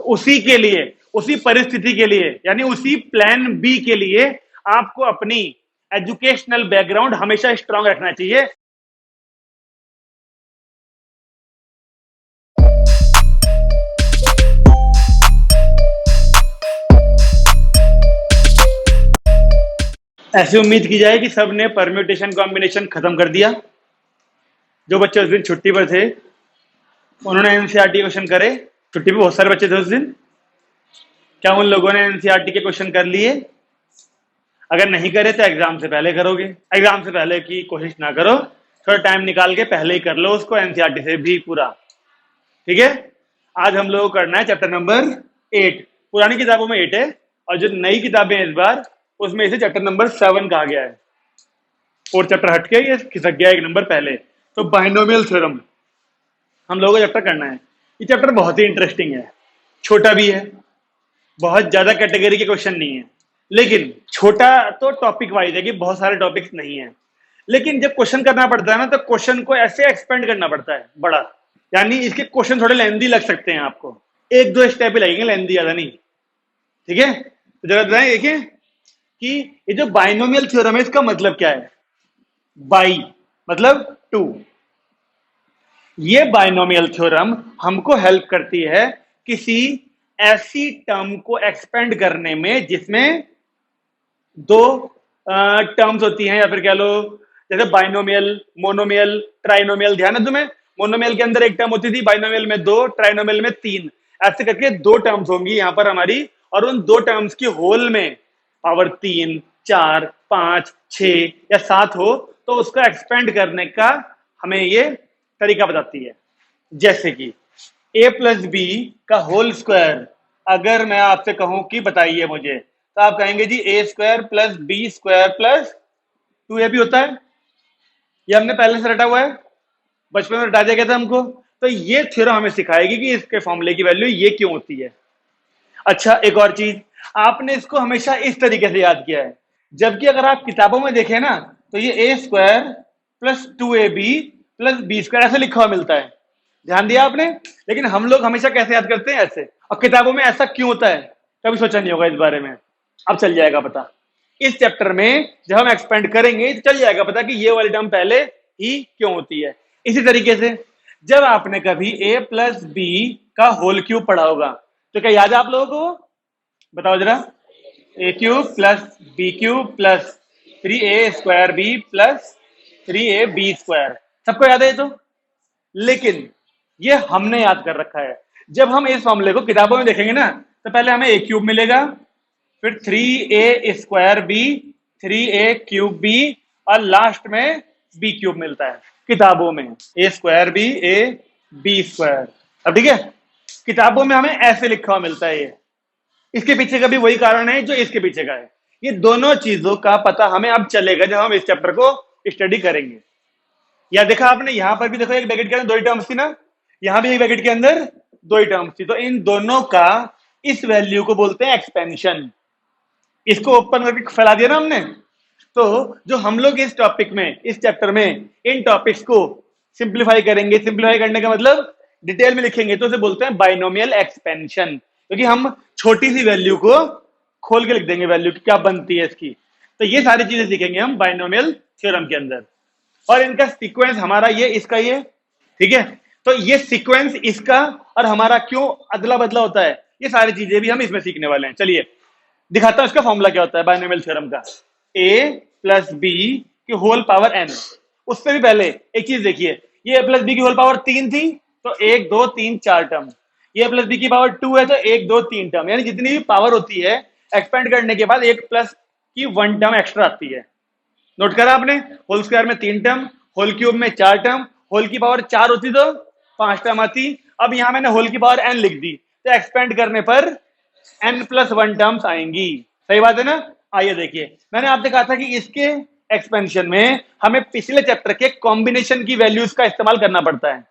उसी के लिए, उसी परिस्थिति के लिए, यानी उसी प्लान बी के लिए आपको अपनी एजुकेशनल बैकग्राउंड हमेशा स्ट्रांग रखना चाहिए। ऐसी उम्मीद की जाए कि सबने परम्यूटेशन कॉम्बिनेशन खत्म कर दिया। जो बच्चे उस दिन छुट्टी पर थे उन्होंने एनसीईआरटी क्वेश्चन करे। छुट्टी पे बहुत सारे बच्चे थे उस दिन। क्या उन लोगों ने एनसीईआरटी के क्वेश्चन कर लिए? अगर नहीं करे तो एग्जाम से पहले करोगे। एग्जाम से पहले की कोशिश ना करो, थोड़ा टाइम निकाल के पहले ही कर लो उसको, एनसीईआरटी से भी पूरा। ठीक है, आज हम लोग को करना है चैप्टर नंबर 8। पुरानी किताबों में 8 है और जो नई किताबें इस बार उसमें इसे चैप्टर नंबर 7 कहा गया है। 4 चैप्टर हटके ये खिसक गया एक नंबर पहले। तो बाइनोमियल थ्योरम हम लोगों को चैप्टर करना है। ये चैप्टर बहुत ही इंटरेस्टिंग है, छोटा भी है, बहुत ज्यादा कैटेगरी के क्वेश्चन नहीं है, लेकिन छोटा तो टॉपिक वाइज है कि बहुत सारे टॉपिक्स नहीं है। लेकिन जब क्वेश्चन करना पड़ता है ना, तो क्वेश्चन को ऐसे एक्सपेंड करना पड़ता है बड़ा, यानी इसके क्वेश्चन थोड़े लेंदी लग सकते हैं आपको, 1-2 स्टेप ही लगेंगे, लेंदी ज्यादा नहीं। ठीक है, तो जरा बताएं, देखिए कि ये जो बाइनोमियल थ्योरम है इसका मतलब क्या है। बाई मतलब 2। ये बाइनोमियल थ्योरम हमको हेल्प करती है किसी ऐसी टर्म को एक्सपेंड करने में जिसमें 2 टर्म्स होती हैं, या फिर कह लो जैसे बाइनोमियल, मोनोमियल, ट्राइनोमियल। ध्यान है तुम्हें, मोनोमियल के अंदर एक टर्म होती थी, बाइनोमियल में 2, ट्राइनोमियल में 3। ऐसे करके 2 टर्म्स होंगी यहां पर हमारी, और उन 2 टर्म्स की होल में पावर 3, 4, 5, 6 या 7 हो तो उसका एक्सपेंड करने का हमें ये तरीका बताती है। जैसे कि a प्लस बी का होल स्क्वायर अगर मैं आपसे कहूं कि बताइए मुझे, तो आप कहेंगे जी a square plus B square plus 2ab होता है। ये हमने पहले से रटा हुआ है, बचपन में रटा दिया गया था हमको। तो ये थ्योरम हमें सिखाएगी कि इसके फॉर्मूले की वैल्यू ये क्यों होती है। अच्छा, एक और चीज, आपने इसको हमेशा इस तरीके से याद किया है, जबकि अगर आप किताबों में देखें ना तो ये a square plus 2ab plus B square ऐसे लिखा हुआ मिलता है। ध्यान दिया आपने? लेकिन हम लोग हमेशा कैसे याद करते हैं? ऐसे। और किताबों में ऐसा क्यों होता है, कभी सोचा नहीं होगा इस बारे में। अब चल जाएगा पता, इस चैप्टर में जब हम एक्सपेंड करेंगे तो चल जाएगा पता कि ये वाली टर्म पहले ही क्यों होती है। इसी तरीके से जब आपने कभी a प्लस बी का होल क्यूब पढ़ा होगा तो क्या याद है आप लोगों को? बताओ जरा। a cube plus B cube plus 3a square B plus 3ab square, सबको याद है तो? लेकिन ये हमने याद कर रखा है। जब हम इस फॉर्मूले को किताबों में देखेंगे ना तो पहले हमें a क्यूब मिलेगा, फिर 3a square B, 3a cube B, और लास्ट में b क्यूब मिलता है किताबों में, a square B, a b square. अब ठीक है, किताबों में हमें ऐसे लिखा हुआ मिलता है। ये इसके पीछे का भी वही कारण है जो इसके पीछे का है। ये दोनों चीजों का पता हमें अब चलेगा जब हम इस चैप्टर को स्टडी करेंगे। या देखा आपने, यहां पर भी देखो एक ब्रैकेट के अंदर 2 ही टर्म्स थी ना, यहां भी एक ब्रैकेट के अंदर 2 ही टर्म्स थी। तो इन दोनों का इस वैल्यू को बोलते हैं एक्सपेंशन। इसको ओपन करके फैला दिया ना हमने। तो जो हम लोग इस टॉपिक में, इस चैप्टर में इन टॉपिक्स को सिंप्लीफाई करेंगे, सिंप्लीफाई करने का मतलब डिटेल में लिखेंगे, तो उसे बोलते हैं बाइनोमियल एक्सपेंशन। क्योंकि हम छोटी सी वैल्यू को खोल के लिख देंगे, वैल्यू की क्या बनती है इसकी। तो ये सारी चीजें सीखेंगे हम बाइनोमियल थ्योरम के अंदर, और इनका सीक्वेंस हमारा ये, इसका ये। ठीक है, तो ये सीक्वेंस इसका और हमारा क्यों अदला बदला होता है, ये सारी चीजें भी हम इसमें सीखने वाले हैं। चलिए दिखाता हूं इसका फॉर्मूला क्या होता है बाइनोमियल थ्योरम का। a प्लस बी की होल पावर n। उससे भी पहले एक चीज देखिए, ये a प्लस बी की होल पावर 3 थी तो 1 2 3 4 टर्म, ये प्लस बी की पावर 2 है तो 1 2 3 टर्म, यानी जितनी भी पावर होती है एक्सपेंड करने के बाद 1 प्लस की 1 टर्म एक्स्ट्रा आती है। नोट करा आपने? होल स्क्वायर में 3 टर्म, होल क्यूब में 4 टर्म, होल की पावर 4 होती तो 5 टर्म आती। अब यहां मैंने होल की पावर n लिख दी तो एक्सपेंड करने पर n प्लस 1 टर्म्स आएंगी। सही बात है ना? आइए देखिए, मैंने आपसे कहा था कि इसके एक्सपेंशन में हमें पिछले चैप्टर के कॉम्बिनेशन की वैल्यूज का इस्तेमाल करना पड़ता है।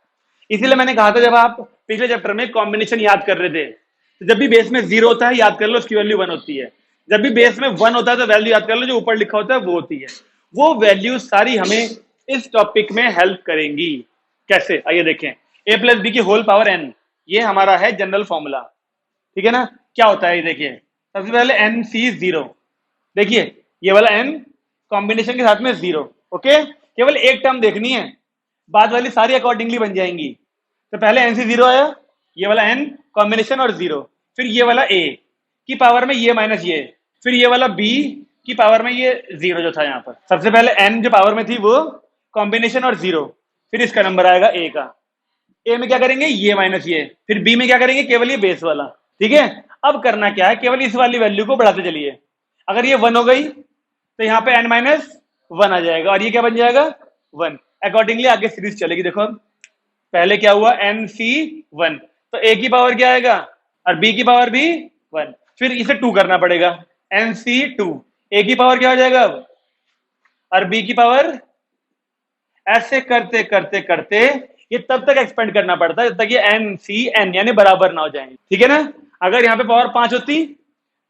इसीलिए मैंने कहा था जब आप पिछले चैप्टर में कॉम्बिनेशन याद कर रहे थे, तो जब भी बेस में 0 होता है याद कर लो उसकी वैल्यू 1 होती है, जब भी बेस में 1 होता है तो वैल्यू याद कर लो जो ऊपर लिखा होता है वो होती है। वो वैल्यू सारी हमें इस टॉपिक में हेल्प करेंगी। कैसे? आइए देखें। a प्लस बी की होल पावर n, ये हमारा है जनरल फॉर्मूला। ठीक है ना। क्या होता है ये देखिए, सबसे पहले एन सी जीरो, देखिए ये वाला एन कॉम्बिनेशन के साथ में जीरो, ओके, केवल एक टर्म देखनी है, बाद वाली सारी अकॉर्डिंगली बन जाएंगी। तो पहले एन सी जीरो आया, ये वाला एन कॉम्बिनेशन और जीरो, फिर ये वाला ए की पावर में ये माइनस ये, फिर ये वाला बी की पावर में ये जीरो जो था यहाँ पर। सबसे पहले एन जो पावर में थी वो कॉम्बिनेशन और जीरो, फिर इसका नंबर आएगा ए का। ए में क्या करेंगे, ये माइनस ये, फिर बी में क्या करेंगे, केवल ये बेस वाला। ठीक है, अब करना क्या है, केवल इस वाली वैल्यू को बढ़ाते चलिए। अगर ये वन हो गई तो यहाँ पे एन माइनस वन आ जाएगा, और ये क्या बन जाएगा, वन। अकॉर्डिंगली आगे सीरीज चलेगी। देखो अब पहले क्या हुआ, एन सी वन, तो ए की पावर क्या आएगा और बी की पावर भी वन, फिर इसे टू करना पड़ेगा, एन सी टू, ए की पावर क्या हो जाएगा अब और बी की पावर। ऐसे करते करते करते ये तब तक एक्सपेंड करना पड़ता है जब तक ये एन सी एन यानी बराबर ना हो जाएंगे। ठीक है ना। अगर यहाँ पे पावर 5 होती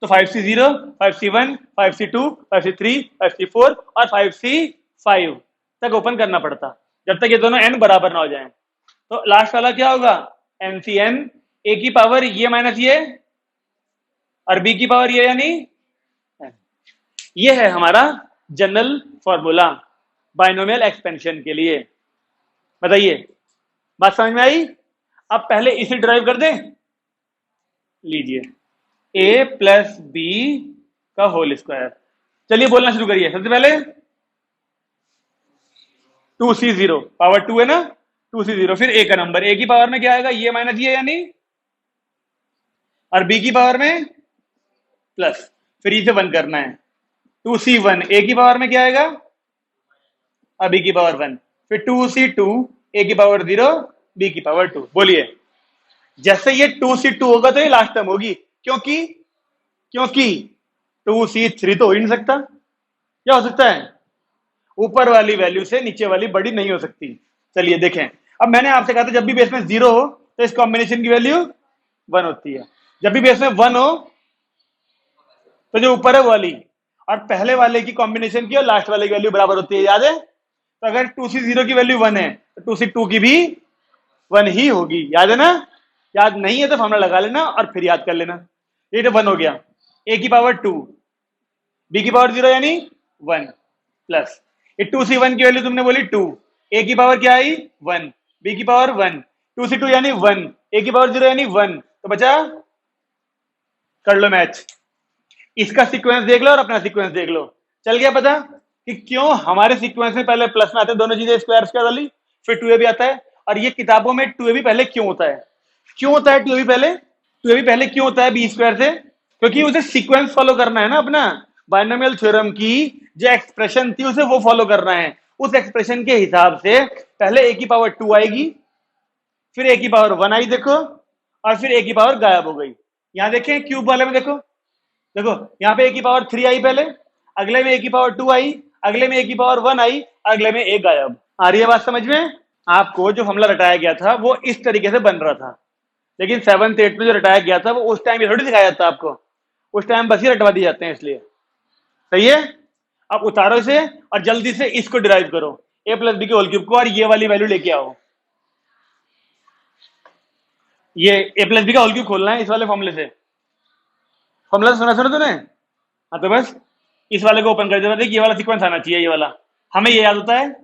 तो 5C0, 5C1, 5C2, 5C3, 5C4 और 5C5 तक ओपन करना पड़ता, जब तक ये दोनों एन बराबर ना हो जाएं। तो लास्ट वाला क्या होगा, एन सी एन, ए की पावर ये माइनस ये और बी की पावर ये, यानी ये है हमारा जनरल फॉर्मूला बाइनोमियल एक्सपेंशन के लिए। बताइए बात समझ में आई। अब पहले इसे ड्राइव कर दें, लीजिए a प्लस बी का होल स्क्वायर। चलिए बोलना शुरू करिए। सबसे पहले 2C0 पावर 2 है ना, 2C0, फिर a का नंबर, a की पावर में क्या आएगा, ये माइनस ये यानी, और b की पावर में प्लस, फिर इसे वन करना है, 2C1, a की पावर में क्या आएगा और b की पावर 1, फिर 2C2, a की पावर 0, b की पावर 2। बोलिए जैसे ये 2C2 होगा तो ये लास्ट टर्म होगी, क्योंकि 2C3 तो हो ही नहीं सकता। क्या हो सकता है, ऊपर वाली वैल्यू से नीचे वाली बड़ी नहीं हो सकती। चलिए देखें, अब मैंने आपसे कहा था जब भी बेस में 0 हो तो इस कॉम्बिनेशन की वैल्यू 1 होती है, जब भी बेस में 1 हो तो जो ऊपर है वाली और पहले वाले की कॉम्बिनेशन की और लास्ट वाले की वैल्यू बराबर होती है, याद है। तो अगर 2C0 की वैल्यू 1 है तो 2C2 की भी 1 ही होगी, याद है ना। याद नहीं है तो फॉर्मूला लगा लेना और फिर याद कर लेना। ये तो 1 हो गया, a की पावर 2, b की पावर 0 यानी 1, प्लस ये 2C1 की वैल्यू तुमने बोली 2, a की पावर क्या आई 1, b की पावर 1, 2C2 यानी 1, a की पावर 0 यानी 1, तो बचा, कर लो मैच। इसका सीक्वेंस देख लो और अपना सीक्वेंस देख लो, चल गया पता कि क्यों हमारे सीक्वेंस में पहले प्लस में आते हैं दोनों चीजें, स्क्वायर स्क्वायर वाली, फिर 2a भी आता है। और ये किताबों में 2a भी पहले क्यों होता है, क्यों होता है 2a भी पहले, 2a भी पहले क्यों होता है b स्क्वायर से, क्योंकि उसे सीक्वेंस फॉलो करना है ना अपना, बाइनोमियल थ्योरम की जो एक्सप्रेशन थी उसे वो फॉलो करना है। उस एक्सप्रेशन के हिसाब से पहले a की पावर 2 आएगी, फिर a की पावर 1 आई देखो, और फिर a की पावर गायब हो गई। यहां देखें क्यूब वाले में देखो, देखो यहाँ पे a की पावर 3 आई पहले, अगले में a की पावर 2 आई, अगले में a की पावर 1 आई, अगले में a गायब। आ रही है बात समझ में। आपको जो हमला रटाया गया था वो इस तरीके से बन रहा था, लेकिन 7th 8th में जो रटाया गया था वो उस टाइम ये थोड़ी दिखाया जाता आपको, उस टाइम बस ही रटवा दिए जाते हैं, इसलिए। सही है। अब उतारो इसे और जल्दी से इसको डिराइव करो, a प्लस बी के होल क्यूब को, और ये वाली वैल्यू लेके आओ। ये a प्लस बी का होल क्यूब खोलना है इस वाले फॉर्मूले से, फॉर्मूला सुना तूने। हाँ तो बस इस वाले को ओपन कर देना, देखिए ये वाला सीक्वेंस आना चाहिए, ये वाला हमें ये याद होता है,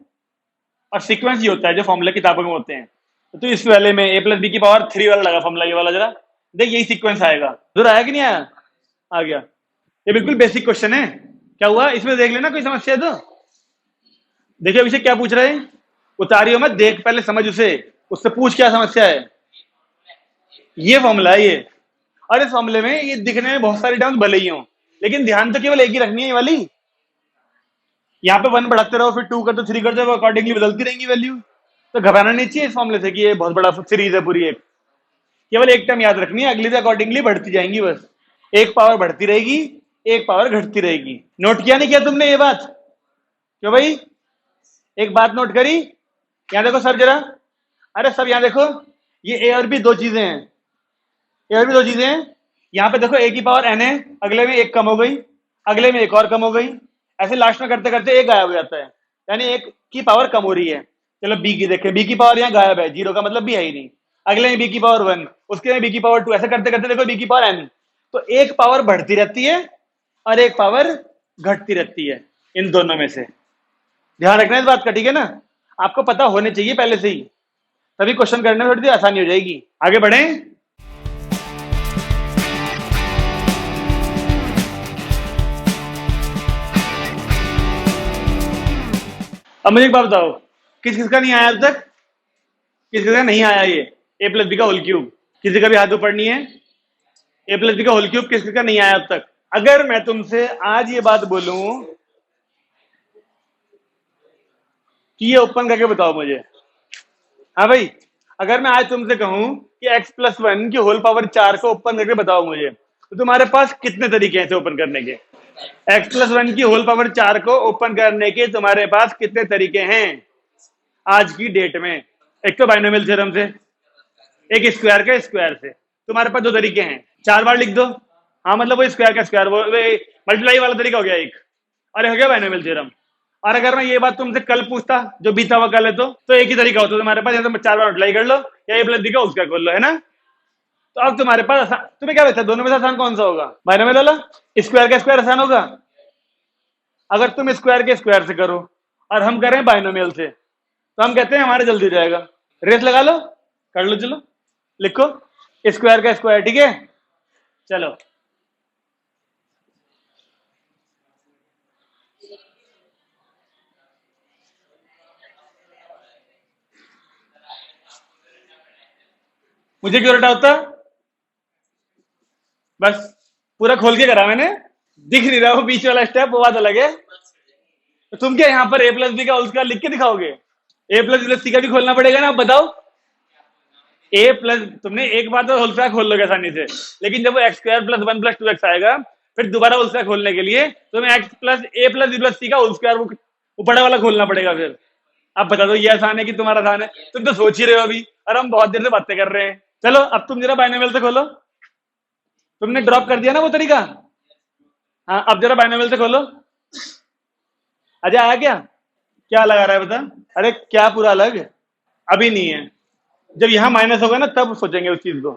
और सीक्वेंस ये होता है जो फॉर्मूले किताबों में होते हैं। तो इस वाले में a प्लस बी की पावर 3 वाला लगा फॉर्मूला, ये वाला जरा देख, यही सीक्वेंस आएगा। जरूर आया कि नहीं आया, आ गया। ये बिल्कुल बेसिक क्वेश्चन है। क्या हुआ इसमें देख लेना, कोई समस्या है तो देखिए अभिषेक क्या पूछ रहे हैं, उतारियो मत, देख पहले समझ उसे, उससे पूछ क्या समस्या है। ये फॉर्मूला है ये, और इस फॉर्मूले में ये दिखने में बहुत सारी टर्म्स भले ही हों, लेकिन ध्यान तो केवल एक ही रखनी है ये वाली। यहाँ पे 1 बढ़ाते रहो, फिर 2 कर दो, 3 कर दो, अकॉर्डिंगली बदलती रहेंगी वैल्यू। तो घबराना नहीं चाहिए इस फॉर्मूले से कि ये बहुत बड़ा सीरीज है पूरी, एक केवल एक टर्म याद रखनी है, अगली से अकॉर्डिंगली बढ़ती जाएंगी, बस एक पावर बढ़ती रहेगी, एक पावर घटती रहेगी। नोट किया नहीं किया तुमने ये बात, क्यों भाई, एक बात नोट करी। यहाँ देखो सर जरा, अरे सब यहाँ देखो, ये ए और बी दो चीजें हैं, ए और बी दो चीजें हैं। यहाँ पे देखो a की पावर n है, अगले में एक कम हो गई, अगले में एक और कम हो गई, ऐसे लास्ट में करते करते एक गायब हो जाता है, यानी एक की पावर कम हो रही है। चलो b की देखें, b की पावर यहाँ गायब है, 0 का मतलब भी है ही नहीं, अगले में बी की पावर 1, उसके में बी की पावर 2, ऐसे करते करते देखो बी की पावर n। तो एक पावर बढ़ती रहती है और एक पावर घटती रहती है इन दोनों में से। ध्यान रखना इस बात का, ठीक है ना? आपको पता होने चाहिए पहले से ही, तभी क्वेश्चन करने में थोड़ी सी आसानी हो जाएगी। आगे बढ़ें। अब मुझे एक बात बताओ, किस किस का नहीं आया अब तक? किस किस का नहीं आया ये ए प्लस बी का होल क्यूब? किसी का भी हाथ ऊपर नहीं है? ए प्लस बी का होल क्यूब किस किस का नहीं आया अब तक? अगर मैं तुमसे आज ये बात बोलूं कि ये ओपन करके बताओ मुझे, हाँ भाई, अगर मैं आज तुमसे कहूं कि x प्लस 1 की होल पावर 4 को ओपन करके बताओ मुझे, तो तुम्हारे पास कितने तरीके हैं इसे ओपन करने के? x प्लस 1 की होल पावर 4 को ओपन करने के तुम्हारे पास कितने तरीके हैं आज की डेट में? एक तो बाइनोमियल थ्योरम से, एक स्क्वायर के स्क्वायर से। तुम्हारे पास दो तरीके हैं, 4 बार लिख दो। हाँ मतलब वो स्क्वायर का स्क्वायर, वो मल्टीप्लाई वाला तरीका हो गया एक, और हो गया बाइनोमियल थ्योरम। और अगर मैं ये बात तुमसे कल पूछता, जो बीता हुआ कल है, तो एक ही तरीका होता तुम्हारे पास, या तो 4 बार मल्टीप्लाई कर लो या ए प्लस बी का उसका खोल लो, है ना? तो अब तुम्हारे पास तुम्हें क्या लगता है दोनों में से आसान कौन सा होगा? बाइनोमियल वाला? स्क्वायर का स्क्वायर आसान होगा। अगर तुम स्क्वायर के स्क्वायर से करो और हम करें बाइनोमियल से, तो हम कहते हैं हमारे जल्दी हो जाएगा। रेस लगा लो, कर लो, चलो लिखो स्क्वायर का स्क्वायर, ठीक है? चलो मुझे क्यों रटा होता? बस पूरा खोल के करा मैंने, दिख नहीं रहा वो बीच वाला स्टेप, वो बात अलग है। तो तुम क्या यहाँ पर ए प्लस बी का उसका लिख के दिखाओगे? ए प्लस सी का भी खोलना पड़ेगा ना, अब बताओ। ए प्लस, तुमने एक बार तो होल स्क्वायर खोल लोगे आसानी से, लेकिन जब वो x square plus 1 plus 2x आएगा, फिर दोबारा होल स्क्वायर खोलने के लिए तुम्हें एक्स प्लस ए प्लस बी प्लस सी का होल स्क्वायर ऊपर वाला खोलना पड़ेगा। फिर अब बता दो ये आसान है कि तुम्हारा आसान है? तुम तो सोच ही रहे हो अभी, और हम बहुत देर से बातें कर रहे हैं। चलो अब तुम जरा बाइनोमियल से खोलो, तुमने ड्रॉप कर दिया ना वो तरीका। हाँ अब जरा बाइनोमियल से खोलो। अजय आया क्या? क्या लगा रहा है बता? अरे क्या पूरा अलग? अभी नहीं है, जब यहां माइनस होगा ना तब सोचेंगे उस चीज को।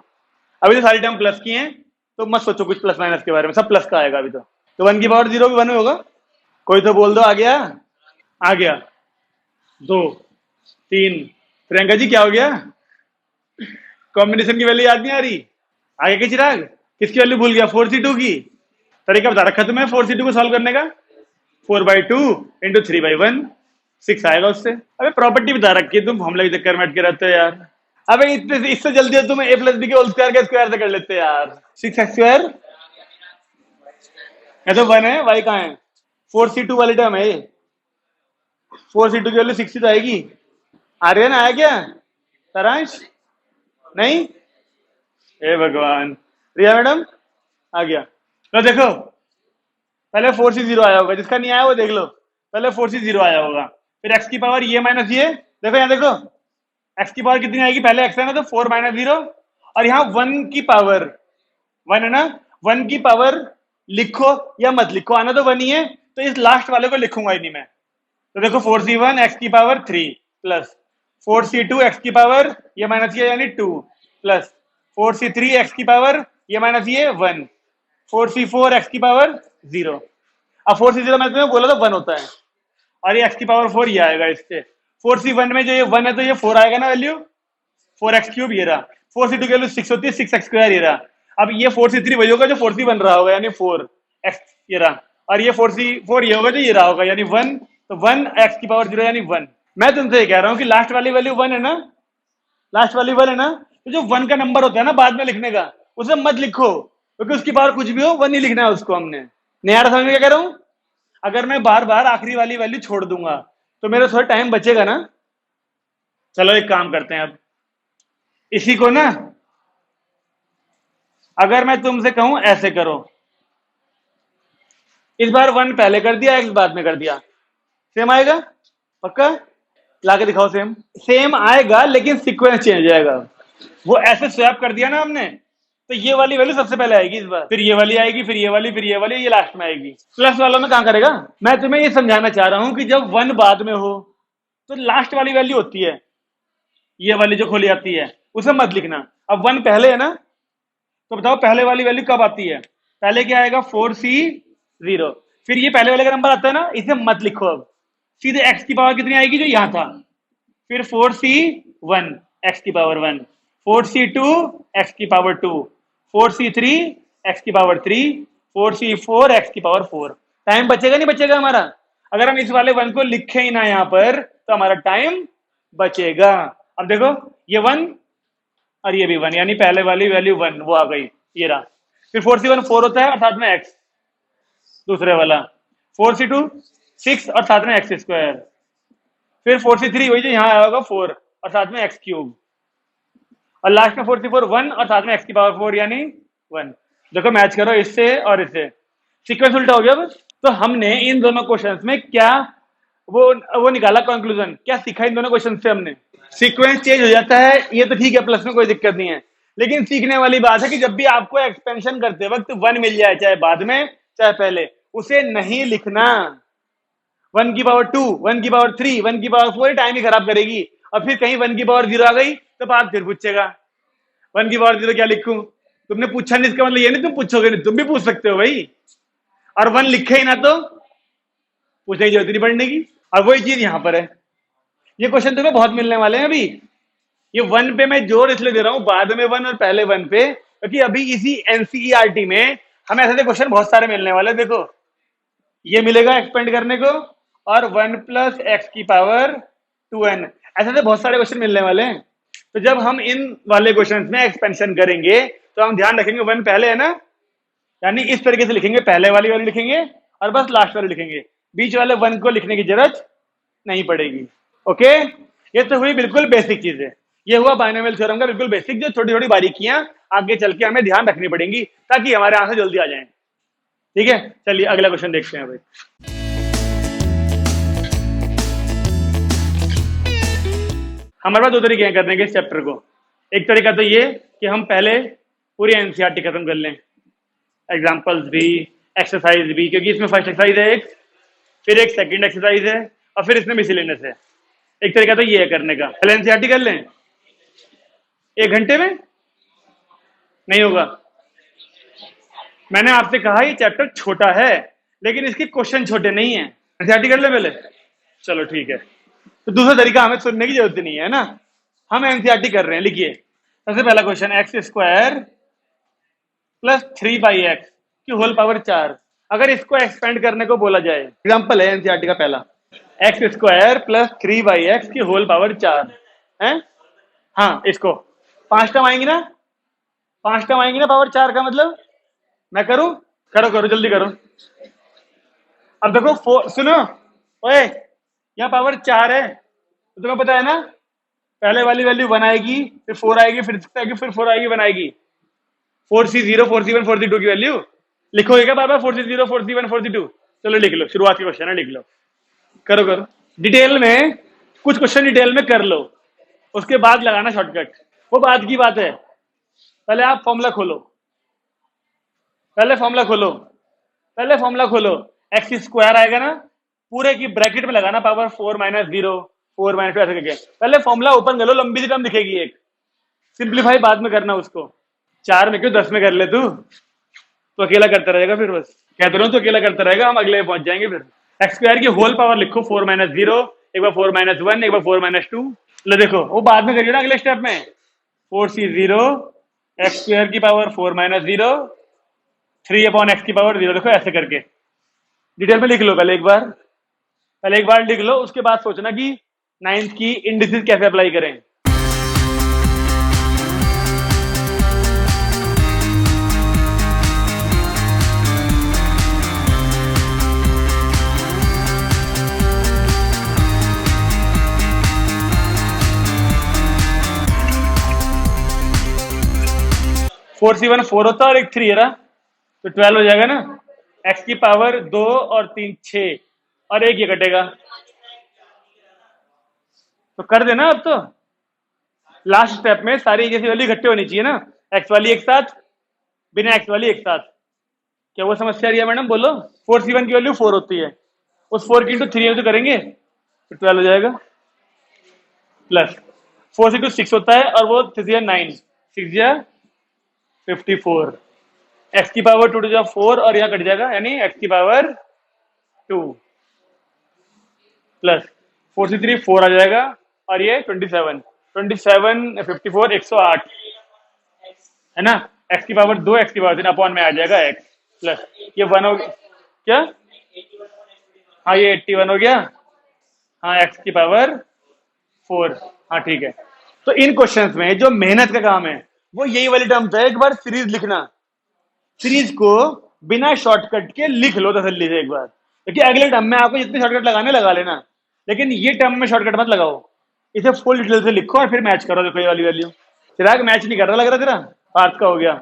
अभी तो सारी टर्म प्लस की हैं, तो मत सोचो कुछ प्लस माइनस के बारे में, सब प्लस का आएगा अभी तो 1 की पावर 0 भी 1 होगा। कोई तो बोल दो आ गया। आ गया 2 3। प्रियंका जी क्या हो गया? कॉम्बिनेशन की वैल्यू याद नहीं आ रही? आगे के चिराग किसकी वैल्यू भूल गया? 4c2 की। तरीका बता रखा तुम्हें 4c2 को सॉल्व करने का, 4/2 इंटू 3/1, 6 आएगा उससे। अबे प्रॉपर्टी बता रखी है, तुम हमले के चक्कर में अटके रहते हो यार। अबे इससे जल्दी तुम ए प्लस बी के होल स्क्वायर के स्क्वायर से कर लेते यार। 6x², ये तो 1 है, y कहाँ है? 4c2 वाली टर्म है ये, 4c2 की वैल्यू 60 तो आएगी। आर्यन आया क्या? सारांश नहीं? हे भगवान। रिया मैडम आ गया। तो देखो पहले 4c0 आया होगा, जिसका नहीं आया वो देख लो। पहले 4c0 आया होगा, फिर x की पावर ये माइनस ये, देखो यहाँ देखो x की पावर कितनी आएगी? पहले x है ना, तो 4 - 0, और यहाँ 1 की पावर 1 है ना, 1 की पावर लिखो या मत लिखो, आना तो 1 ही है, तो इस लास्ट वाले को लिखूंगा ही नहीं मैं। तो देखो 4c1 x की पावर 3 प्लस 4c2 x की पावर ये माइनस ये यानी 2 प्लस 4c3 x की पावर ये माइनस ये 1, 4c4 x की पावर 0। अब 4c0 मैंने तुम्हें बोला तो 1 होता है, और ये x की पावर 4 ये आएगा इससे। 4c1 में जो ये 1 है तो ये 4 आएगा ना वैल्यू, 4x³ ये रहा। 4c2 की वैल्यू 6 होती है, 6x² ये रहा। अब ये 4c3 वही होगा जो 4c1 रहा होगा, यानी 4x ये रहा, और ये 4c4 ये होगा जो ये रहा होगा, यानी 1, तो 1 x की पावर 0 यानी 1। मैं तुमसे ये कह रहा हूं कि लास्ट वाली वैल्यू 1 है ना, लास्ट वाली 1 है ना, तो जो 1 का नंबर होता है ना बाद में लिखने का, उसे मत लिखो, क्योंकि उसकी पावर कुछ भी हो 1 ही लिखना है उसको हमने। नहीं आ रहा समझ में क्या कह रहा हूं? अगर मैं बार बार आखिरी वाली वैल्यू छोड़ दूंगा तो मेरा थोड़ा टाइम बचेगा ना। चलो एक काम करते हैं, अब इसी को ना, अगर मैं तुमसे कहूं ऐसे करो, इस बार 1 पहले कर दिया, x बाद में कर दिया, सेम आएगा? पक्का? लाके दिखाओ। सेम सेम आएगा, लेकिन सीक्वेंस चेंज हो जाएगा। वो ऐसे स्वैप कर दिया ना हमने, तो ये वाली वैल्यू सबसे पहले आएगी इस बार, फिर ये वाली आएगी, फिर ये वाली, फिर ये वाली, ये लास्ट में आएगी। प्लस वालों में कहां करेगा? मैं तुम्हें ये समझाना चाह रहा हूं कि जब 1 बाद में हो तो लास्ट वाली वैल्यू होती है ये वाली जो खोली जाती है, उसे मत लिखना। अब 1 पहले है ना, तो बताओ पहले वाली वैल्यू कब आती है? पहले क्या आएगा? 4C0। फिर ये पहले वाले का नंबर आता है ना, इसे मत लिखो। अब सीधे x की पावर कितनी आएगी जो यहां था, फिर 4C1 x की पावर 1, 4C2 x की पावर 2, 4C3 x की पावर 3, 4C4 x की पावर 4। टाइम बचेगा नहीं बचेगा हमारा? अगर हम इस वाले 1 को लिखे ही ना यहां पर तो हमारा टाइम बचेगा। अब देखो ये 1 और ये भी 1, यानी पहले वाली वैल्यू 1 वो आ गई, ये रहा। फिर 4C1 4 होता है और साथ में x, दूसरे वाला 4C2 6 और साथ में x स्क्वायर, फिर 4C3 वही जो यहाँ आया होगा 4 और साथ में x क्यूब, और लास्ट में 4C4 1 और साथ में x की पावर 4 यानी 1। देखो मैच करो इससे और इससे, सीक्वेंस उल्टा हो गया बस। तो हमने इन दोनों क्वेश्चंस में क्या वो निकाला कंक्लूजन, क्या सीखा इन दोनों क्वेश्चन से? हमने सीक्वेंस चेंज हो जाता है, ये तो ठीक है, प्लस में कोई दिक्कत नहीं है, लेकिन सीखने वाली बात है कि जब भी आपको एक्सपेंशन करते वक्त 1 मिल जाए, चाहे बाद में चाहे पहले, उसे नहीं लिखना। 1 की पावर 2, 1 की पावर 3, 1 की पावर 4 टाइम ही खराब करेगी। और फिर कहीं 1 की पावर 0 आ गई तो बात फिर पूछेगा 1 की पावर 0 क्या लिखूं? तुमने पूछा नहीं, इसका मतलब ये नहीं तुम पूछोगे नहीं, तुम भी पूछ सकते हो भाई। और 1 लिखे ही ना तो पूछने की जरूरत नहीं पड़ने की। और वही चीज यहां पर है, ये क्वेश्चन तुम्हें बहुत मिलने वाले हैं। अभी ये 1 पे मैं जोर इसलिए दे रहा हूं, बाद में 1 और पहले 1 पे, क्योंकि अभी इसी एनसीईआरटी में हमें ऐसे क्वेश्चन बहुत सारे मिलने वाले। देखो ये मिलेगा एक्सपेंड करने को, और 1 प्लस एक्स की पावर 2n, ऐसे बहुत सारे क्वेश्चन मिलने वाले हैं। तो जब हम इन वाले क्वेश्चन में एक्सपेंशन करेंगे तो हम ध्यान रखेंगे 1 पहले है ना, यानी इस तरीके से लिखेंगे, पहले वाली वाली लिखेंगे और बस लास्ट वाली लिखेंगे, बीच वाले 1 को लिखने की जरूरत नहीं पड़ेगी। ओके, ये तो हुई बिल्कुल बेसिक चीज है, ये हुआ बाइनोमियल थ्योरम का बिल्कुल बेसिक, जो छोटी छोटी बारीकियां आगे चल के हमें ध्यान रखनी पड़ेंगी ताकि हमारे आंसर जल्दी आ जाएं। ठीक है, चलिए अगला क्वेश्चन देखते हैं भाई। हमारे पास दो तरीके हैं करने के इस चैप्टर को। एक तरीका तो ये कि हम पहले पूरी एनसीईआरटी खत्म कर लें, एग्जांपल्स भी, एक्सरसाइज भी, क्योंकि इसमें फर्स्ट एक्सरसाइज है एक, फिर एक सेकंड एक्सरसाइज है, और फिर इसमें मिसलेनियस है। एक तरीका तो ये है करने का, पहले एनसीईआरटी कर लें 1 घंटे में, नहीं होगा। मैंने आपसे कहा ये चैप्टर छोटा है लेकिन इसके क्वेश्चन छोटे नहीं है, एनसीईआरटी कर ले पहले। चलो ठीक है, तो दूसरा तरीका हमें सुनने की जरूरत नहीं है ना, हम एनसीईआरटी कर रहे हैं। लिखिए सबसे पहला question, x square plus 3/x की होल पावर 4, अगर इसको एक्सपेंड करने को बोला जाए, एग्जांपल है एनसीईआरटी का पहला, एक्स स्क्वायर प्लस 3/x की होल पावर 4 है। हाँ, इसको 5 टर्म आएंगी ना, 5 टर्म आएंगी ना पावर 4 का, मतलब मैं करूं? करो करो जल्दी करो। अब देखो सुनो, ओए यहाँ पावर 4 है तो तुम्हें पता है ना, पहले वाली वैल्यू 1 आएगी, फिर 4 आएगी, फिर 6 आएगी, फिर 4 आएगी, 1 आएगी। 4C0, 4C1, 4C2 की वैल्यू लिखोगे क्या बार बार? 4C0, 4C1, 4C2, चलो लिख लो, शुरुआत के क्वेश्चन है, लिख लो, करो करो डिटेल में, कुछ क्वेश्चन डिटेल में कर लो, उसके बाद लगाना शॉर्टकट, वो बात की बात है। पहले आप फॉर्मूला खोलो, पहले फॉर्मूला खोलो, पहले फॉर्मूला खोलो, एक्स स्क्वायर आएगा ना, पूरे की ब्रैकेट में लगाना पावर 4 - 0, 4 - 2 ऐसे करके, पहले फॉर्मूला ओपन कर लो, लंबी सी टर्म दिखेगी एक, सिंप्लीफाई बाद में करना उसको। 4 में क्यों 10 में कर ले तू, तो अकेला करता रहेगा, फिर बस कहते रहो तो अकेला करता रहेगा, हम अगले पहुंच जाएंगे। फिर एक्स स्क्वायर की होल पावर लिखो 4 - 0, एक बार 4 - 1, एक बार 4 - 2, लो देखो वो बाद में करिए ना अगले स्टेप में, 4C0 एक्स स्क्वायर की पावर 4 - 0, 3/x की पावर 0, देखो ऐसे करके डिटेल में लिख लो, पहले एक बार लिख लो, उसके बाद सोचना कि 9th की इंडिसेस कैसे अप्लाई करें। फोर सी वन 4 होता है और एक 3 है ना, तो 12 हो जाएगा ना, x की पावर 2 और 3 6, और एक ये कटेगा, तो कर देना। अब तो लास्ट स्टेप में सारी जैसी वैल्यू इकट्ठे होनी चाहिए ना, x वाली एक साथ, बिना x वाली एक साथ। क्या वो समस्या रही है मैडम? बोलो। 4C1 की वैल्यू 4 होती है, उस 4 की इंटू 3 तो करेंगे तो 12 हो जाएगा, प्लस 4 से 2 6 होता है और वो 3 9, 6 या 54। एक्स की पावर 2 टू 4 और यहाँ कट जाएगा, यानी एक्स की पावर 2 प्लस 4 से 3 4 आ जाएगा और ये 27, 27 54 108 है ना। एक्स की पावर 2 एक्स की पावर 3 अपॉन में आ जाएगा एक्स प्लस ये 1 हो गया क्या। हाँ ये 81 हो गया। हाँ एक्स की पावर 4। हाँ ठीक है। तो इन क्वेश्चंस में जो मेहनत का काम है वो यही वाली टर्म पे है। एक बार सीरीज लिखना, सीरीज को बिना शॉर्टकट के लिख लो तसल्ली से एक बार, क्योंकि अगले टर्म में आपको जितने शॉर्टकट लगाने लगा लेना, लेकिन ये टर्म में शॉर्टकट मत लगाओ। इसे फुल डिटेल से लिखो और फिर मैच करो। देखो ये वाली वैल्यू। चिराग मैच नहीं कर रहा लग रहा तेरा, पार्थ का हो गया।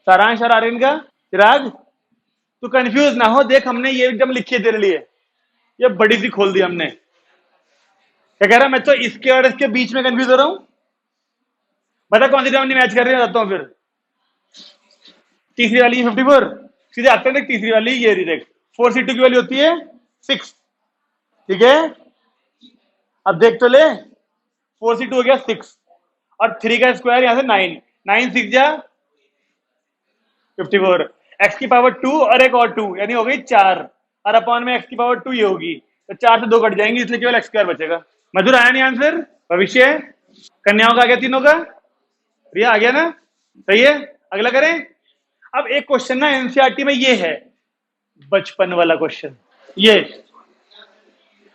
सारांश और आर्यन का। चिराग तू कंफ्यूज ना हो, देख हमने ये एकदम लिखी है तेरे लिए, ये बड़ी सी खोल दी हमने। क्या कह रहा मैं तो इसके और इसके बीच में कंफ्यूज हो रहा हूं। बता कौन सी टर्म नहीं मैच कर रही है, बताता हूं फिर। तीसरी वाली 54 सीधे आते हैं। देख तीसरी वाली ये रही, देख 4c2 की वैल्यू होती है 6, ठीक है। अब देख तो ले, 4c2 हो गया 6 और 3 का स्क्वायर यहां से 9, 9 6 जा 54, एक्स की पावर 2 और एक और 2 यानी हो गई 4 और अपॉन में एक्स की पावर 2 ये होगी, तो 4 से 2 कट जाएंगे इसलिए केवल एक्स स्क्वायर बचेगा। मधुर आया नहीं आंसर। भविष्य कन्याओं का आ गया, तीनों का। प्रिया आ गया ना, सही है। अगला करें। अब एक क्वेश्चन ना एनसीईआरटी में ये है, बचपन वाला क्वेश्चन। ये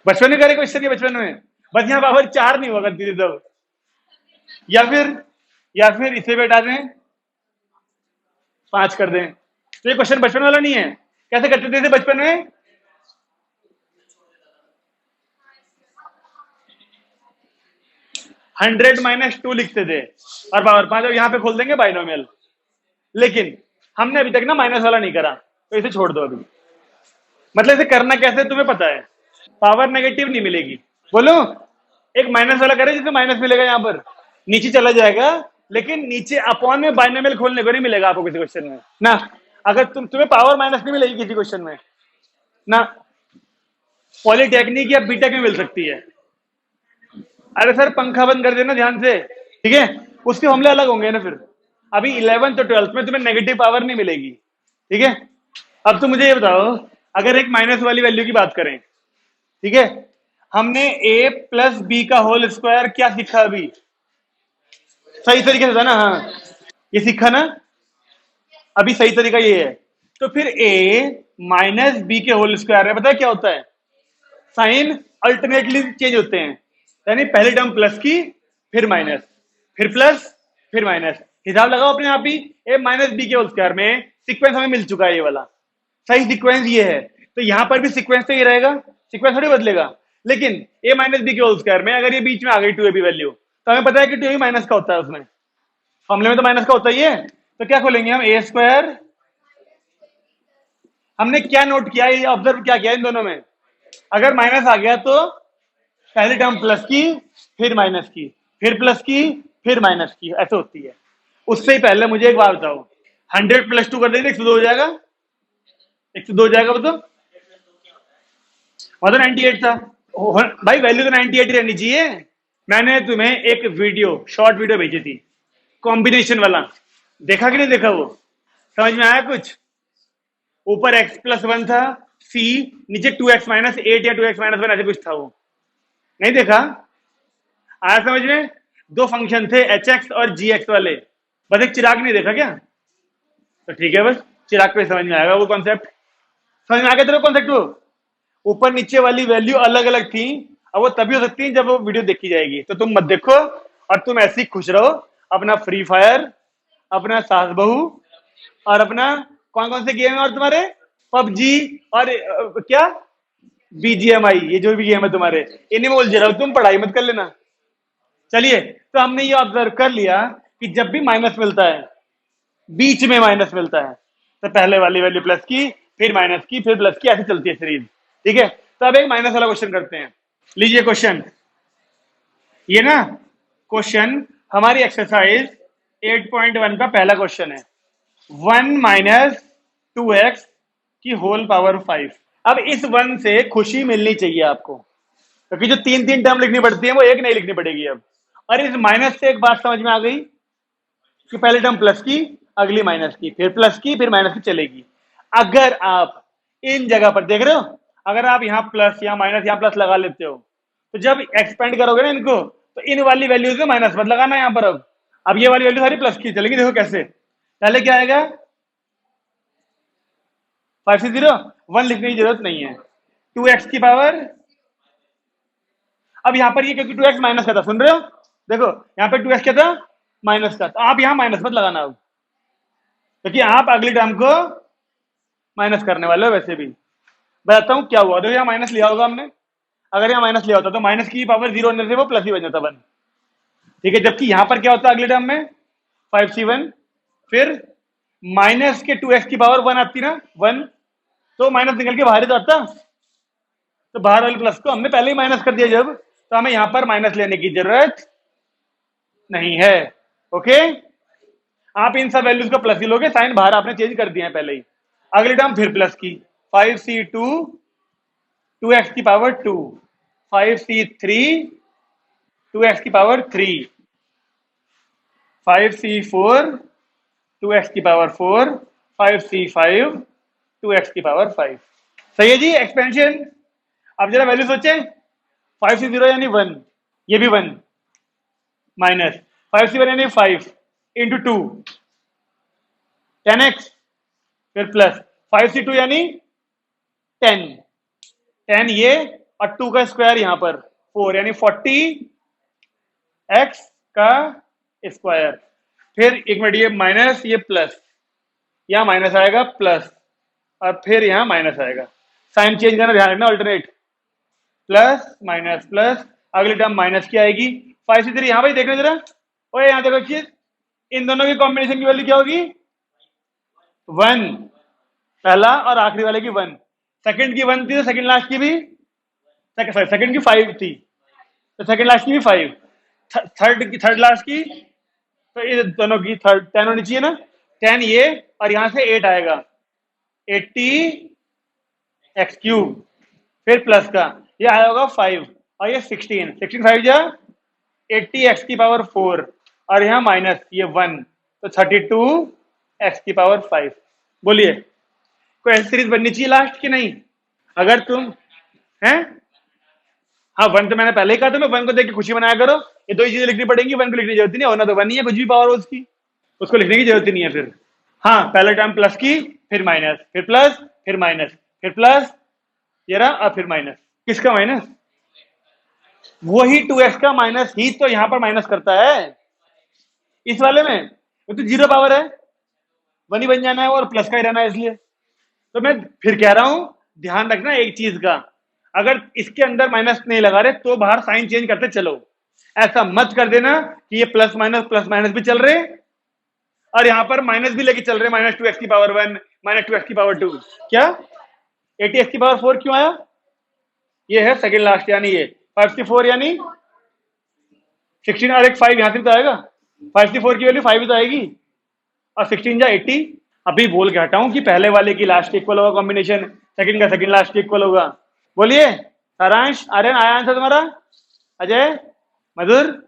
बचपन में करे क्वेश्चन, ये बचपन में बस यहाँ पावर 4 नहीं हुआ करती थी तब। या फिर इसे बैठा दें, 5 कर दें। तो ये क्वेश्चन बचपन वाला नहीं है। कैसे करते थे इसे बचपन में? हंड्रेड माइनस 2 लिखते थे और पावर 5 यहाँ पे खोल देंगे बाइनोमियल। लेकिन हमने अभी तक ना माइनस वाला नहीं करा, तो इसे छोड़ दो अभी। मतलब इसे करना कैसे तुम्हें पता है। पावर नेगेटिव नहीं मिलेगी, बोलो। एक माइनस वाला करे जिसमें माइनस मिलेगा, यहाँ पर नीचे चला जाएगा, लेकिन नीचे अपॉन में बाइनोमियल खोलने को नहीं मिलेगा आपको किसी क्वेश्चन में ना। अगर तुम्हें पावर माइनस नहीं मिलेगी किसी क्वेश्चन में ना। पॉलिटेक्निक या बीटेक में मिल सकती है। अरे सर पंखा बंद कर देना ध्यान से, ठीक है। उसके हमले अलग होंगे ना फिर। अभी 11th और 12th में तुम्हें नेगेटिव पावर नहीं मिलेगी, ठीक है। अब तो मुझे ये बताओ, अगर एक माइनस वाली वैल्यू की बात करें, ठीक है। हमने a प्लस बी का होल स्क्वायर क्या सीखा अभी, सही तरीके से था ना। हाँ ये सीखा ना, अभी सही तरीका ये है। तो फिर a माइनस बी के होल स्क्वायर है, पता है क्या होता है? साइन अल्टरनेटली चेंज होते हैं, यानी पहले टर्म प्लस की, फिर माइनस, फिर प्लस, फिर माइनस। हिसाब लगाओ अपने आप ही। ए माइनस बी के होल स्क्वायर में सीक्वेंस हमें मिल चुका है, ये वाला सही सीक्वेंस ये है। तो यहां पर भी सीक्वेंस तो ये रहेगा, सीक्वेंस थोड़ी बदलेगा। लेकिन ए माइनस बी के होल स्क्वायर में अगर ये बीच में आ गई 2ab वैल्यू, तो हमें पता है कि 2ab माइनस का होता है, उसमें फॉर्मूले में तो माइनस का होता ही है। तो क्या खोलेंगे हम, ए स्क्वायर। हमने क्या नोट किया, ये ऑब्जर्व क्या किया इन दोनों में, अगर माइनस आ गया तो पहली टर्म प्लस की, फिर माइनस की, फिर प्लस की, फिर माइनस की, ऐसे होती है। उससे ही पहले मुझे एक बात बताओ, 100 प्लस 2 कर देंगे 102 हो जाएगा, 102 हो जाएगा बताओ। वहां तो 98 था। भाई वैल्यू तो 98 ही रहनी चाहिए। मैंने तुम्हें एक वीडियो, शॉर्ट वीडियो भेजी थी कॉम्बिनेशन वाला, देखा कि नहीं देखा? वो समझ में आया कुछ? ऊपर x प्लस 1 था, c नीचे 2x माइनस 8 या 2x माइनस 1 ऐसे कुछ था, वो नहीं देखा? आया समझ में? दो फंक्शन थे hx और gx वाले, बस एक चिराग नहीं देखा क्या? तो ठीक है, बस चिराग पे समझ में आएगा वो कॉन्सेप्ट। समझ में आ गया तेरे कॉन्सेप्ट? वो ऊपर नीचे वाली वैल्यू अलग अलग थी, अब वो तभी हो सकती है जब वो वीडियो देखी जाएगी। तो तुम मत देखो और तुम ऐसे ही खुश रहो, अपना फ्री फायर, अपना सास बहू, और अपना कौन कौन से गेम है और तुम्हारे, पबजी और क्या बीजीएमआई, ये जो भी गेम है तुम्हारे, इन्हीं में उलझे रहो तुम, पढ़ाई मत कर लेना। चलिए, तो हमने ये ऑब्जर्व कर लिया कि जब भी माइनस मिलता है, बीच में माइनस मिलता है, तो पहले वाली वैल्यू प्लस की, फिर माइनस की, फिर प्लस की, ऐसे चलती है सीरीज, ठीक है। तो अब एक माइनस वाला क्वेश्चन करते हैं। लीजिए क्वेश्चन, ये ना क्वेश्चन हमारी एक्सरसाइज 8.1 का पहला क्वेश्चन है। 1 माइनस 2x की होल पावर 5। अब इस 1 से खुशी मिलनी चाहिए आपको, क्योंकि जो तीन तीन टर्म लिखनी पड़ती है वो एक नहीं लिखनी पड़ेगी अब। और इस माइनस से एक बात समझ में आ गई कि पहले टर्म प्लस की, अगली माइनस की, फिर प्लस की, फिर माइनस की चलेगी। अगर आप इन जगह पर देख रहे हो, अगर आप यहाँ प्लस, यहाँ माइनस, यहाँ प्लस लगा लेते हो, तो जब एक्सपेंड करोगे ना इनको, तो इन वाली वैल्यूज में माइनस मत लगाना यहाँ पर। अब ये वाली वैल्यू सारी प्लस की चलेगी। देखो कैसे, पहले क्या आएगा 5 से 0, 1 लिखने की जरूरत नहीं है, 2x की पावर। अब यहाँ पर ये क्योंकि 2x माइनस का था, सुन रहे हो, देखो यहाँ पे 2x क्या था, माइनस का, तो आप यहाँ माइनस मत लगाना अब, क्योंकि आप अगली टर्म को माइनस करने वाले हो। वैसे भी बताता हूँ क्या हुआ, देखो यहाँ माइनस लिया होगा हमने, अगर यहाँ माइनस लिया होता तो माइनस की पावर 0 होने से वो प्लस ही बन जाता 1, ठीक है। जबकि यहाँ पर क्या होता अगली टर्म में 5c1, फिर माइनस के 2x की पावर 1 आती ना, 1, तो माइनस निकल के बाहर ही तो आता, तो बाहर वाले प्लस को हमने पहले ही माइनस कर दिया जब, तो हमें यहां पर माइनस लेने की जरूरत नहीं है। ओके, आप इन सब वैल्यूज को प्लस ही लोगे, साइन बाहर आपने चेंज कर दिया है पहले ही। अगली टर्म फिर प्लस की, 5c2 2x की पावर 2, 5c3 2x की पावर 3, 5c4 2x की पावर 4, 5c5 2x की पावर 5। सही है जी एक्सपेंशन। अब जरा वैल्यू सोचे, 5 से 0 यानी 1, ये भी 1, माइनस 5 से 1 यानी 5 इंटू 2 10x, फिर प्लस 5 से 2 यानी 10, 10 ये, और 2 का स्क्वायर यहाँ पर 4 यानी 40x का स्क्वायर। फिर एक मिनट, ये माइनस, ये प्लस, यहाँ माइनस आएगा प्लस, और फिर यहाँ माइनस आएगा, साइन चेंज करना ध्यान रखना, अल्टरनेट, प्लस माइनस प्लस, अगली टर्म माइनस की आएगी। 5 से 3 यहाँ भाई देखना जरा, ओए यहाँ देखो चीज, इन दोनों की कॉम्बिनेशन की वैल्यू क्या होगी 1, पहला और आखिरी वाले की 1, सेकंड की 1 थी तो सेकंड लास्ट की भी, सेकंड की 5 थी तो सेकंड लास्ट की भी 5, थर्ड लास्ट की, तो ये दोनों की थर्ड 10 होनी चाहिए ना, 10 ये, और यहां से 8 आएगा 80x3, फिर प्लस का ये आया होगा 5, और ये 16, 5 जा 80x की पावर 4, और यहाँ माइनस ये 1, तो 32x की पावर 5। बोलिए कोई ऐसी सीरीज बननी चाहिए लास्ट की नहीं? अगर तुम हैं, हाँ 1 तो मैंने पहले ही कहा था, मैं 1 को देख के खुशी मनाया करो, ये दो ही चीजें लिखनी पड़ेंगी, 1 को लिखने की जरूरत नहीं, होना तो 1 ही है, कुछ भी पावर हो उसकी, उसको लिखने की जरूरत ही नहीं है फिर। हाँ पहले टर्म प्लस की, फिर माइनस, फिर प्लस, फिर माइनस, फिर प्लस, ये रहा, और फिर माइनस। किसका माइनस? वही 2x का माइनस ही तो यहां पर माइनस करता है इस वाले में, तो 0 पावर है, 1 ही बन जाना है और प्लस का ही रहना है, इसलिए तो मैं फिर कह रहा हूं ध्यान रखना एक चीज का, अगर इसके अंदर माइनस नहीं लगा रहे तो बाहर साइन चेंज करते चलो, ऐसा मत कर देना कि ये प्लस माइनस भी चल रहे और यहां पर माइनस भी लेके चल रहे, माइनस 2x की पावर 1, माइनस 2x की पावर 2, क्या 80x की पावर 4 क्यों आया? ये है सेकंड लास्ट, यानी ये 5 से 4 यानी 16, और एक 5 यहां से भी तो आएगा, 5 से 4 की वैल्यू 5 ही तो आएगी, और 16 जा 80। अभी बोल के हटाऊं कि पहले वाले की लास्ट इक्वल होगा कॉम्बिनेशन, सेकंड का सेकंड लास्ट इक्वल होगा? बोलिए सारांश, आर्यन आया आंसर तुम्हारा? अजय, मधुर,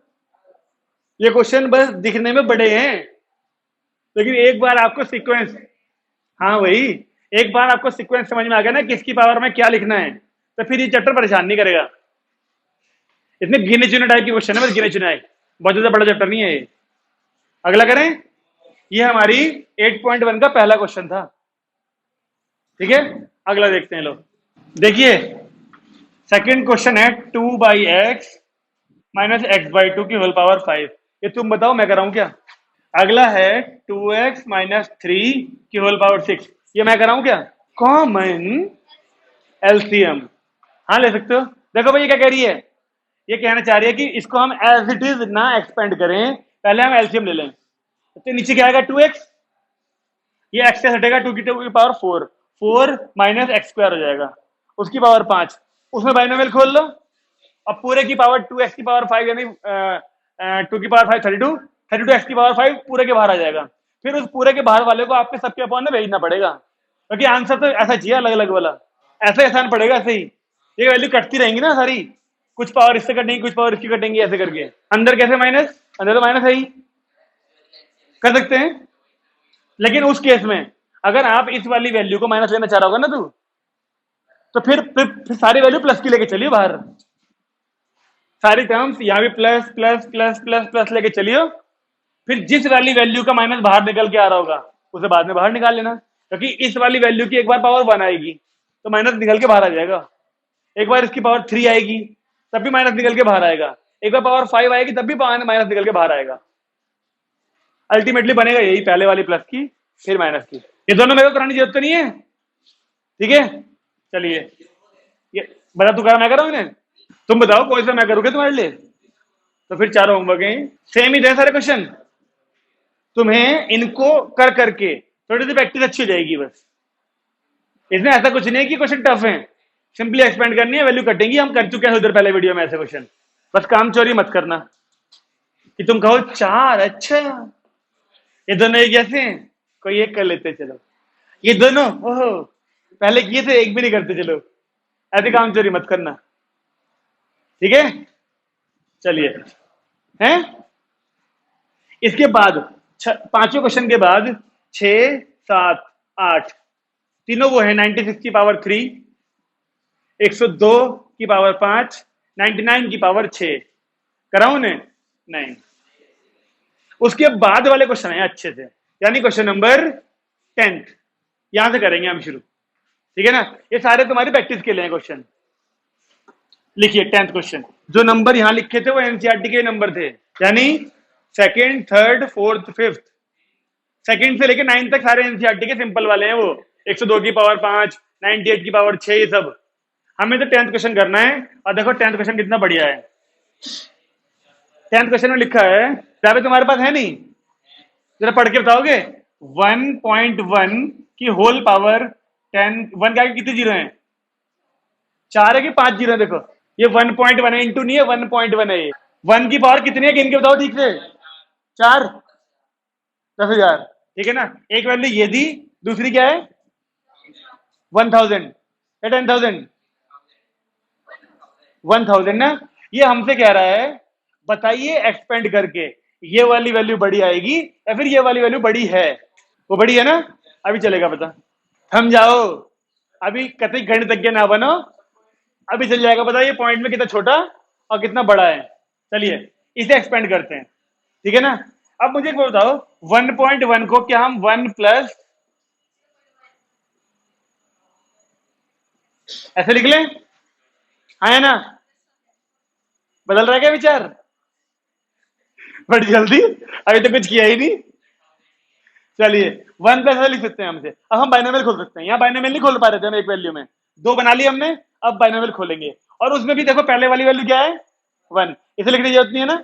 ये क्वेश्चन बस दिखने में बड़े हैं, लेकिन एक बार आपको सीक्वेंस, हाँ वही, एक बार आपको सीक्वेंस समझ में आ गया ना किसकी पावर में क्या लिखना है, तो फिर ये चैप्टर परेशान नहीं करेगा। इतने गिने चुने टाइप की क्वेश्चन है, बस गिने चुने, बहुत ज्यादा बड़ा चैप्टर नहीं है ये। अगला करें, ये हमारी 8.1 का पहला क्वेश्चन था, ठीक है। अगला देखते हैं, लोग देखिए, सेकंड क्वेश्चन है 2/x माइनस x/2 की होल पावर 5। ये तुम बताओ, मैं कराऊं क्या? अगला है 2x माइनस 3 की होल पावर 6, ये मैं कराऊं क्या? कॉमन एलसीएम, हाँ ले सकते हो। देखो भाई ये क्या कह रही है, ये कहना चाह रही है कि इसको हम एज इट इज ना एक्सपेंड करें, पहले हम एलसीएम ले लें, तो नीचे क्या आएगा 2x, ये x से हटेगा 2 की पावर 4, 4 माइनस एक्स स्क्वायर हो जाएगा, उसकी पावर 5, उसमें बाइनोमियल खोल लो, अब पूरे की पावर 2x की पावर 5 यानी 2 की पावर 5 32 x की पावर 5 पूरे के बाहर आ जाएगा, फिर उस पूरे के बाहर वाले को आपके सबके अपॉन में भेजना पड़ेगा, क्योंकि आंसर तो ऐसा चाहिए अलग अलग वाला, ऐसे आसान पड़ेगा, ऐसे ही ये वैल्यू कटती रहेंगी ना सारी, कुछ पावर इससे कटेंगी, कुछ पावर इसकी कटेंगी, ऐसे करके। अंदर कैसे माइनस? अंदर तो माइनस है ही, कर सकते हैं। लेकिन उस केस में अगर आप इस वाली वैल्यू को माइनस लेना चाह रहा होगा ना तू, तो फिर सारी वैल्यू प्लस की लेके चलियो बाहर। सारी टर्म्स यहाँ भी plus plus plus plus plus लेके चलियो। फिर जिस वाली वैल्यू का माइनस बाहर निकल के आ रहा होगा उसे बाद में बाहर निकाल लेना, क्योंकि इस वाली वैल्यू की एक बार पावर 1 आएगी तो माइनस निकल के बाहर आ जाएगा। एक बार इसकी पावर 3 आएगी तब भी माइनस निकल के बाहर आएगा। एक बार पावर 5 आएगी तब भी माइनस निकल के बाहर आएगा। अल्टीमेटली बनेगा यही, पहले वाली प्लस की फिर माइनस की। ये दोनों मेरे को कराने की जरूरत तो नहीं है, ठीक है। चलिए ये बता, तू करा मैं करूँ इन्हें? तुम बताओ कौन सा मैं करूँगा तुम्हारे लिए। तो फिर चारों होमवर्क हैं सेम ही थे सारे क्वेश्चन। तुम्हें इनको कर करके थोड़ी सी प्रैक्टिस अच्छी हो जाएगी बस। इसमें ऐसा कुछ नहीं है कि क्वेश्चन टफ है, सिंपली एक्सपेंड करनी है, वैल्यू कटेंगी। हम कर चुके हैं उधर पहले वीडियो में ऐसे क्वेश्चन। बस काम चोरी मत करना कि तुम कहो 4, अच्छा ये दोनों एक जैसे हैं, कोई एक कर लेते चलो। ये दोनों ओहो पहले किए थे, एक भी नहीं करते चलो। ऐसे काम चोरी मत करना, ठीक है। चलिए हैं, इसके बाद पांचों क्वेश्चन के बाद 6, 7, 8 तीनों वो है 96 की पावर 3, 102 की पावर 5, 99 की पावर 6। कराऊं ने? नहीं। उसके बाद वाले क्वेश्चन है अच्छे से, यानी क्वेश्चन नंबर 10 यहां से करेंगे हम शुरू, ठीक है ना। ये सारे तुम्हारी प्रैक्टिस के लिए हैं क्वेश्चन। लिखिए 10th क्वेश्चन। जो नंबर यहां लिखे थे वो एनसीईआरटी के नंबर थे, यानी 2nd, 3rd, 4th, 5th। 2nd से लेके 9th तक सारे एनसीईआरटी के सिंपल वाले हैं वो। 102 की पावर 5, 98 की पावर 6, ये सब। हमें तो 10th क्वेश्चन करना है। और देखो 10th क्वेश्चन कितना बढ़िया है। 10th क्वेश्चन में लिखा है, जरा तुम्हारे पास है नहीं, जरा पढ़ के बताओगे। 1.1 की होल पावर 10, 1 के आगे कितने जीरो हैं? 4 है कि 5 जीरो है? देखो ये 1.1 है, इंटू नहीं है, 1.1 है ये। 1 की पावर कितनी है गिन के बताओ ठीक से। 4, 10,000, ठीक है ना। एक वैल्यू ये दी, दूसरी क्या है? 1000 या 10,000? 1000 ना। ये हमसे कह रहा है बताइए एक्सपेंड करके ये वाली वैल्यू बड़ी आएगी या फिर ये वाली वैल्यू बड़ी है। वो बड़ी है ना, अभी चलेगा पता। थम जाओ, अभी कतई गणितज्ञ ना बनो, अभी चल जाएगा पता ये पॉइंट में कितना छोटा और कितना बड़ा है। चलिए इसे एक्सपेंड करते हैं, ठीक है ना। अब मुझे एक बताओ 1.1 को क्या हम 1 प्लस ऐसे लिख लें? हाँ है ना, बदल रहा है क्या विचार? बड़ी जल्दी, अभी तो कुछ किया ही नहीं। चलिए 1 प्लस ऐसे लिख सकते हैं हमसे। अब हम बाइनोमियल खोल सकते हैं। यहाँ बाइनोमियल नहीं खोल पा रहे थे हम, एक वैल्यू में 2 बना ली हमने, अब बाइनोमियल खोलेंगे। और उसमें भी देखो पहले वाली वैल्यू क्या है? 1, इसे लिखने की जरूरत नहीं है ना।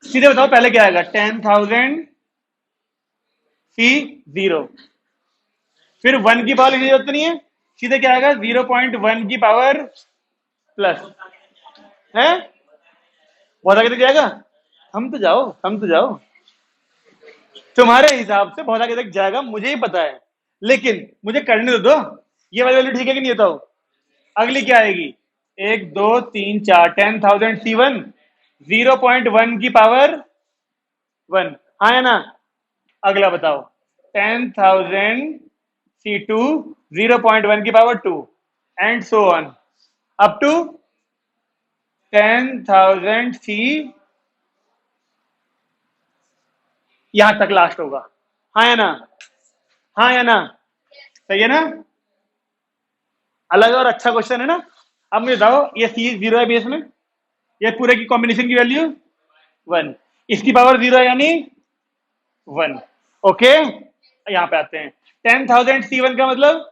सीधे बताओ पहले क्या आएगा? 10,000 C 0, फिर 1 की पावर लिखने की जरूरत नहीं है, सीधे क्या आएगा? 0.1 की पावर प्लस है, बहुत आगे तक जाएगा। हम तो जाओ, तुम्हारे हिसाब से बहुत आगे तक जाएगा मुझे ही पता है, लेकिन मुझे करने दो। ये वाली वैल्यू ठीक है कि नहीं बताओ। अगली क्या आएगी? 1, 2, 3, 4, 10,000 C1 0.1 की पावर 1, हाँ है ना। अगला बताओ 10,000 C2 0.1 की power 2 and so on up to 10,000 C यहां तक लास्ट होगा, हाँ या ना? हाँ या ना? सही है ना? अलग और अच्छा क्वेश्चन है ना। अब मुझे बताओ ये C 0 है बेस में, ये पूरे की कॉम्बिनेशन की वैल्यू 1, इसकी पावर 0 है यानी 1। ओके यहां पे आते हैं। 10,000 C1 का मतलब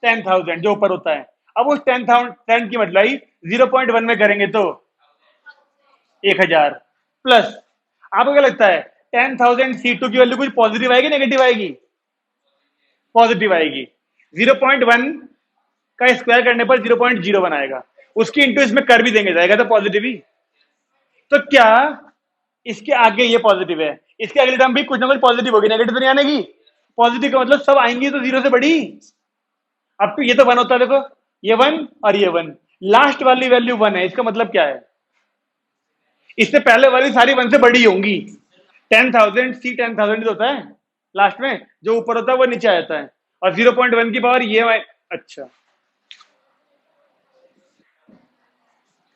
10,000 जो ऊपर होता है। अब उस 10,000 की मतलब 0.1 में करेंगे तो 1000 प्लस, आपको क्या लगता है 10,000 C2 की वैल्यू कुछ पॉजिटिव आएगी नेगेटिव आएगी? पॉजिटिव आएगी। 0.1 का स्क्वायर करने पर 0.01 आएगा, उसकी इंटू इसमें कर भी देंगे जाएगा तो पॉजिटिव ही। तो क्या इसके आगे ये पॉजिटिव है, इसके अगले टर्म भी कुछ ना कुछ पॉजिटिव होगी, नेगेटिव तो नहीं आने की। पॉजिटिव का मतलब सब आएंगी तो 0 से बड़ी। अब तो ये तो 1 होता है, देखो ये 1 और ये 1, लास्ट वाली वैल्यू 1 है, इसका मतलब क्या है? इससे पहले वाली सारी 1 से बड़ी होंगी। 10,000 सी 10,000 होता है लास्ट में, जो ऊपर होता है वो नीचे आ जाता है, और 0.1 की पावर ये अच्छा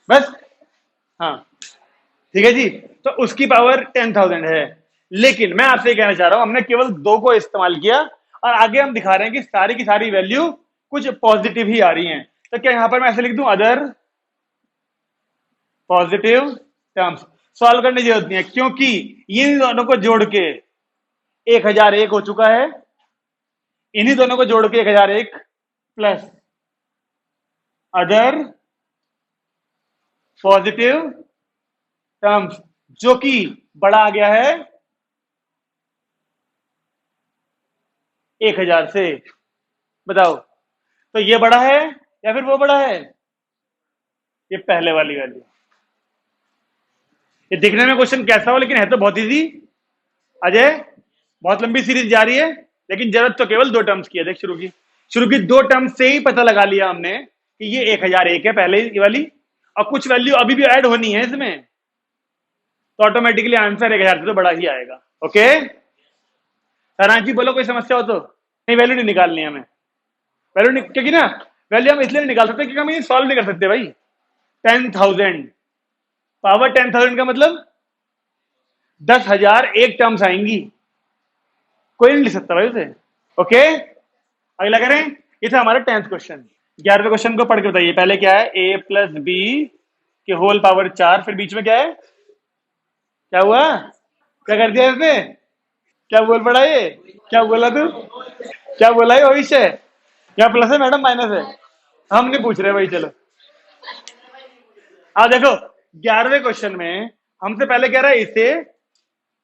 बस। हाँ ठीक है जी, तो उसकी पावर 10,000 है। लेकिन मैं आपसे कहना चाह रहा हूं, हमने केवल 2 को इस्तेमाल किया, और आगे हम दिखा रहे हैं कि सारी की सारी वैल्यू कुछ पॉजिटिव ही आ रही हैं। तो क्या यहां पर मैं ऐसे लिख दूं, अदर पॉजिटिव टर्म्स? सॉल्व करने की जरूरत नहीं है, क्योंकि इन दोनों को जोड़ के 1001 हो चुका है, इन्हीं दोनों को जोड़ के 1001 प्लस अदर पॉजिटिव टर्म्स, जो कि बड़ा आ गया है 1000 से। बताओ, तो ये बड़ा है या फिर वो बड़ा है? ये पहले वाली वैल्यू। ये दिखने में क्वेश्चन कैसा हो, लेकिन है तो बहुत इजी। अजय, बहुत लंबी सीरीज जा रही है, लेकिन जरूरत तो केवल 2 टर्म्स की है। देख, शुरू की 2 टर्म्स से ही पता लगा लिया हमने कि ये 1001 है पहले वाली, और कुछ वैल्यू अभी भी ऐड होनी है इसमें, तो ऑटोमेटिकली आंसर 1000 से तो बड़ा ही आएगा। ओके रांची, बोलो कोई समस्या हो तो। नहीं, वैल्यू नहीं निकालनी है हमें, क्योंकि ना वैल्यू हम इसलिए नहीं निकाल सकते क्योंकि हम ये सॉल्व नहीं कर सकते भाई। 10,000 पावर 10,000 का मतलब 10,000 एक टर्म्स आएंगी, कोई नहीं लिख सकता भाई उसे। ओके, अगला करें। ये था हमारा 10th क्वेश्चन। 11वें क्वेश्चन को पढ़ के बताइए। पहले क्या है, a प्लस बी के होल पावर 4, फिर बीच में क्या है, क्या हुआ, क्या कर दिया इसने, क्या बोल पड़ा ये, क्या बोला तू, क्या बोला है भविष्य? क्या प्लस है मैडम, माइनस है? हम नहीं पूछ रहे भाई, चलो। देखो, 11वें क्वेश्चन में हमसे पहले कह रहा है इसे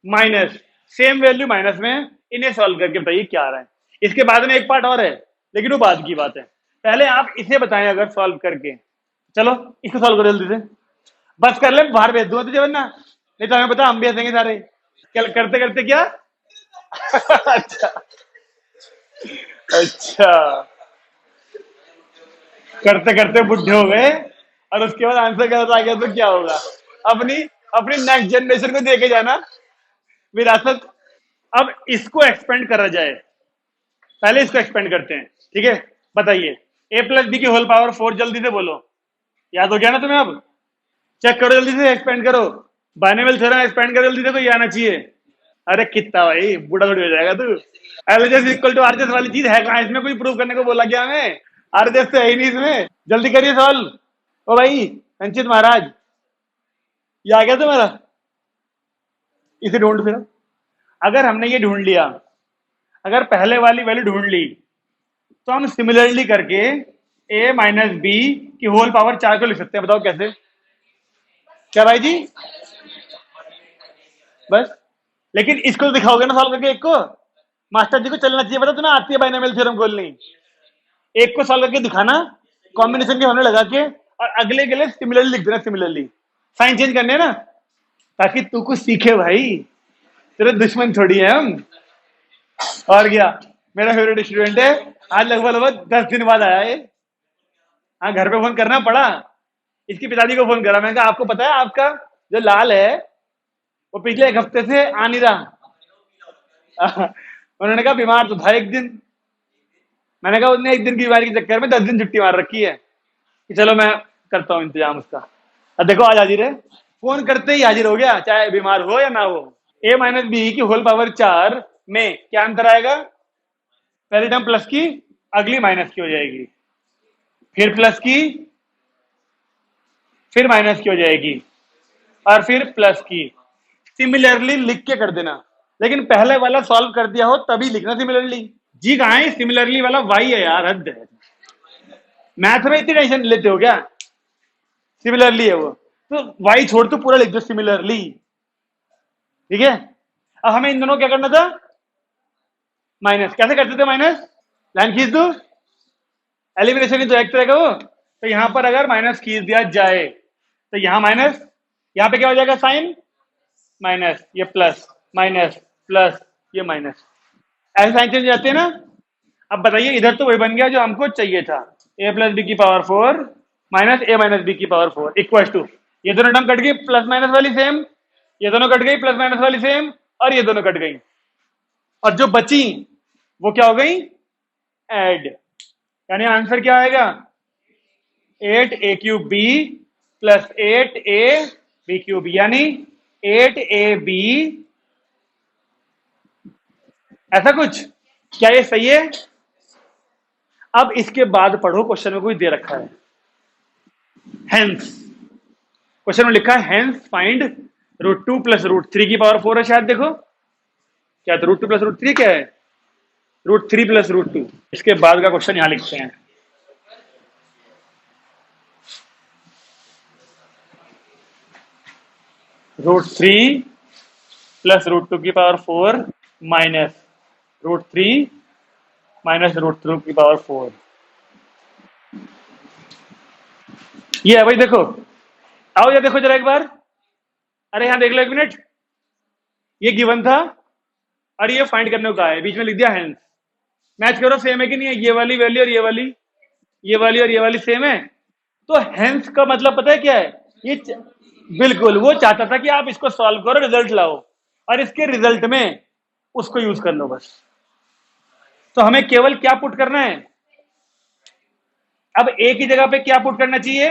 माइनस, सेम वैल्यू माइनस में, इन्हें सॉल्व करके बताइए क्या आ रहा है। इसके बाद में एक पार्ट और है, लेकिन वो बाद की बात है। पहले आप इसे बताएं अगर सॉल्व करके। चलो इसको सॉल्व करो जल्दी से, बस कर ले, बाहर भेज दूंगा तुझे वरना, नहीं तो हमें पता हम भी हंसेंगे सारे। करते करते क्या अच्छा, अच्छा, करते करते बुढ़े हो गए, और उसके बाद आंसर गलत आ गया तो क्या होगा? अपनी अपनी नेक्स्ट जनरेशन को देके जाना विरासत। अब इसको एक्सपेंड करा जाए, पहले इसको एक्सपेंड करते हैं, ठीक है? बताइए, ए प्लस बी की होल पावर 4, जल्दी से बोलो। याद हो गया ना तुम्हें? अब चेक करो जल्दी से, एक्सपेंड करो, बाइनोमियल थ्योरम एक्सपेंड करो जल्दी से, कोई आना चाहिए। अरे कितना भाई, बूढ़ा थोड़ी हो जाएगा तू। एलएचएस इक्वल टू आरएचएस वाली चीज है कहां इसमें? कोई प्रूव करने को बोला क्या हमें? आरएचएस तो है ही नहीं इसमें। जल्दी करिए सॉल्व। ओ भाई संचित महाराज, ये आ गया तुम्हारा? इसे ढूंढ फिर। अगर हमने ये ढूंढ लिया, अगर पहले वाली वैल्यू ढूंढ ली, तो हम सिमिलरली करके a माइनस बी की होल पावर 4 को लिख सकते हैं। बताओ कैसे? क्या भाई जी? बस, लेकिन इसको तो दिखाओगे ना सॉल्व करके एक को। मास्टर जी को चलना चाहिए, पता तुम्हें आती है बाइनोमियल थ्योरम खोलनी। एक को सॉल्व करके दिखाना, कॉम्बिनेशन के होने लगा के, और अगले के लिए सिमिलरली लिख देना, सिमिलरली साइन चेंज करने ना, ताकि तू कुछ सीखे भाई, तेरे दुश्मन थोड़ी है हम। और क्या, मेरा फेवरेट स्टूडेंट है, आज लगभग लगभग 10 दिन बाद आया है। हाँ, घर पे फोन करना पड़ा, इसकी पिताजी को फोन करा, मैंने कहा आपको पता है आपका जो लाल है वो पिछले 1 हफ्ते से आ नहीं रहा। उन्होंने कहा बीमार तो था एक दिन। मैंने कहा उसने एक दिन की बीमारी के चक्कर में 10 दिन छुट्टी मार रखी है, कि चलो मैं करता हूँ इंतजाम उसका। अब देखो आज हाजिर है, फोन करते ही हाजिर हो गया, चाहे बीमार हो या ना हो। a माइनस बी की होल पावर 4 में क्या अंतर आएगा? पहली टर्म प्लस की, अगली माइनस की हो जाएगी, फिर प्लस की, फिर माइनस की हो जाएगी, और फिर प्लस की। सिमिलरली लिख के कर देना, लेकिन पहले वाला सॉल्व कर दिया हो तभी लिखना सिमिलरली। जी कहाँ है सिमिलरली वाला? वाई है यार, हद है। मैथ में इतनी टेंशन लेते हो क्या? सिमिलरली है वो, तो वाई छोड़ तो पूरा लिख दो सिमिलरली, ठीक है? अब हमें इन दोनों क्या करना था? माइनस। कैसे करते थे माइनस? लाइन खींच दो, एलिमिनेशन ही तो एक तरह का वो। तो यहां पर अगर माइनस खींच दिया जाए, तो यहां माइनस, यहां पे क्या हो जाएगा? साइन माइनस, ये प्लस, माइनस प्लस, ये माइनस, ऐसे साइन चेंज जाते हैं ना। अब बताइए, इधर तो वही बन गया जो हमको चाहिए था, a प्लस बी की पावर 4 माइनस ए माइनस बी की पावर 4 इक्वल टू, ये दोनों टर्म कट गई, प्लस माइनस वाली सेम, ये दोनों कट गई, प्लस माइनस वाली सेम, और ये दोनों कट गई, और जो बची वो क्या हो गई, ऐड। यानी आंसर क्या आएगा, 8a³ b प्लस 8ab³, यानी 8ab, ऐसा कुछ। क्या ये सही है? अब इसके बाद पढ़ो, क्वेश्चन में कोई दे रखा है हेंस, क्वेश्चन में लिखा है हेंस फाइंड √2 प्लस √3 की पावर 4 है शायद, देखो क्या, तो √2 प्लस √3 क्या है, √3 प्लस √2। इसके बाद का क्वेश्चन यहां लिखते हैं, √3 प्लस √2 की पावर 4 माइनस √3 माइनस √2 की पावर 4, ये है भाई। देखो आओ या देखो जरा एक बार, अरे यहां देख लो एक मिनट, ये गिवन था और ये फाइंड करने को कहा है, बीच में लिख दिया हेंस। मैच करो सेम है कि नहीं है, ये वाली वैल्यू और ये वाली, ये वाली और ये वाली सेम है, तो हेंस का मतलब पता है क्या है, ये बिल्कुल वो चाहता था कि आप इसको सॉल्व करो, रिजल्ट लाओ, और इसके रिजल्ट में उसको यूज कर लो बस। तो हमें केवल क्या पुट करना है, अब ए की जगह पे क्या पुट करना चाहिए,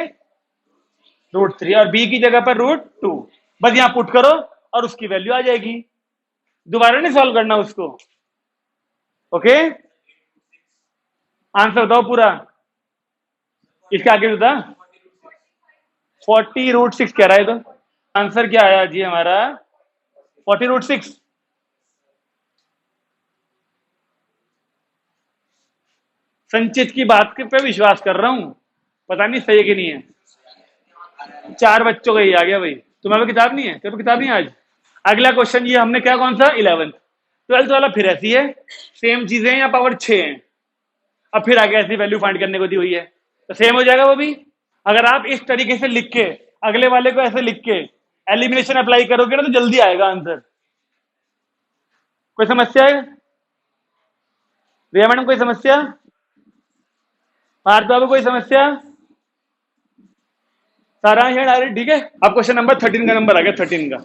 √3, और बी की जगह पर √2, बस यहां पुट करो और उसकी वैल्यू आ जाएगी, दोबारा नहीं सॉल्व करना उसको। ओके, आंसर बताओ पूरा, इसके आगे जो था 40√6 कह रहा है, तो आंसर क्या आया जी हमारा 40√6। संचित की बात पे विश्वास कर रहा हूं, पता नहीं सही है कि नहीं है। 4 बच्चों का ही आ गया भाई, तुम्हारे किताब नहीं है, तेरे किताब नहीं है आज। अगला क्वेश्चन ये हमने क्या, कौन सा 11th, 12th वाला फिर ऐसी है, सेम चीजें हैं या पावर 6 है, अब फिर आगे ऐसी वैल्यू फाइंड करने को दी हुई है, तो सेम हो जाएगा वो भी। अगर आप इस तरीके से लिख के अगले वाले को ऐसे लिख के एलिमिनेशन अप्लाई करोगे ना, तो जल्दी आएगा आंसर। कोई समस्या है रिया मैडम, कोई समस्या, भारत बाबू कोई समस्या, सारा है डायरेक्ट, ठीक है। अब क्वेश्चन नंबर 13 का नंबर आ गया, 13 का।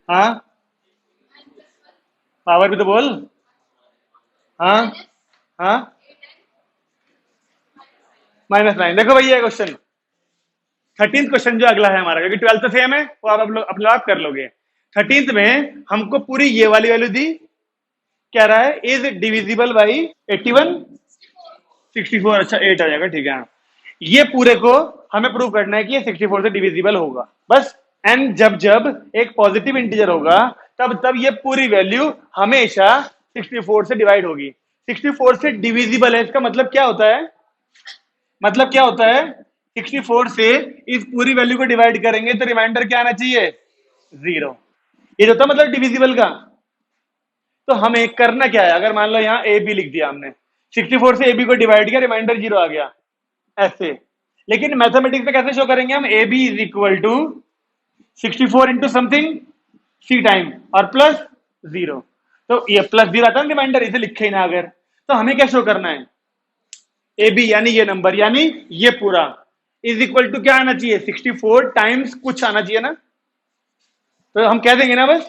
हाँ पावर भी तो बोल, हाँ हाँ -9। देखो भैया क्वेश्चन 13th क्वेश्चन जो अगला है हमारा, क्योंकि 12th तो सेम है, वो आप लोग अपने आप कर लोगे। 13th में हमको पूरी ये वाली वैल्यू दी, कह रहा है इज डिविजिबल बाई 81 64, अच्छा 8 आ जाएगा, ठीक है। ये पूरे को हमें प्रूव करना है कि ये 64 से डिविजिबल होगा, बस। एंड जब जब एक पॉजिटिव इंटीजर होगा तब तब ये पूरी वैल्यू हमेशा 64 से डिवाइड होगी। 64 से डिविजिबल है, इसका मतलब क्या होता है, मतलब क्या होता है, 64 से इस पूरी वैल्यू को डिवाइड करेंगे तो रिमाइंडर क्या आना चाहिए, 0। ये होता मतलब डिविजिबल का। तो हमें करना क्या है, अगर मान लो यहाँ ए बी लिख दिया हमने, 64 से ए बी को डिवाइड किया, रिमाइंडर 0 आ गया ऐसे। लेकिन मैथमेटिक्स में कैसे शो करेंगे हम, A B is equal to 64 into something C time और प्लस 0, तो ये प्लस 0 आता है रिमाइंडर, इसे लिखे ही ना अगर, तो हमें क्या शो करना है, ए बी यानी ये नंबर, यानी ये पूरा इज इक्वल टू क्या आना चाहिए, 64 टाइम्स कुछ आना चाहिए ना। तो हम कह देंगे ना बस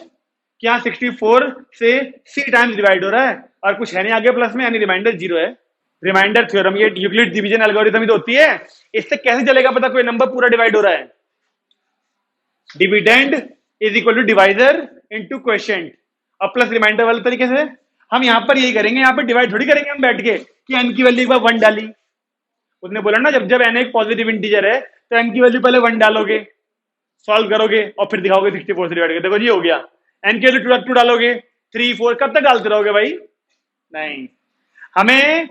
कि यहाँ 64 से सी टाइम्स डिवाइड हो रहा है और कुछ है नहीं आगे प्लस में, यानी रिमाइंडर 0 है। रिमाइंडर थ्योरम, ये यूक्लिड डिवीजन एल्गोरिथम ही तो होती है, इससे कैसे चलेगा पता कोई नंबर पूरा डिवाइड हो रहा है, dividend is equal to divisor into quotient, और प्लस रिमाइंडर वाले तरीके से हम यहां पर यही करेंगे, यहां पर डिवाइड थोड़ी करेंगे हम बैठ के कि एन की वैल्यू एक बार 1 डाली, उसने बोला ना जब जब एन एक पॉजिटिव इंटीजर है तो एन की वैल्यू पहले 1 डालोगे, सॉल्व करोगे और फिर दिखाओगे 64 से डिवाइड करके, देखो जी हो गया। एन की वैल्यू 2 डालोगे, 3 4 कब तक डालते रहोगे भाई, नहीं। हमें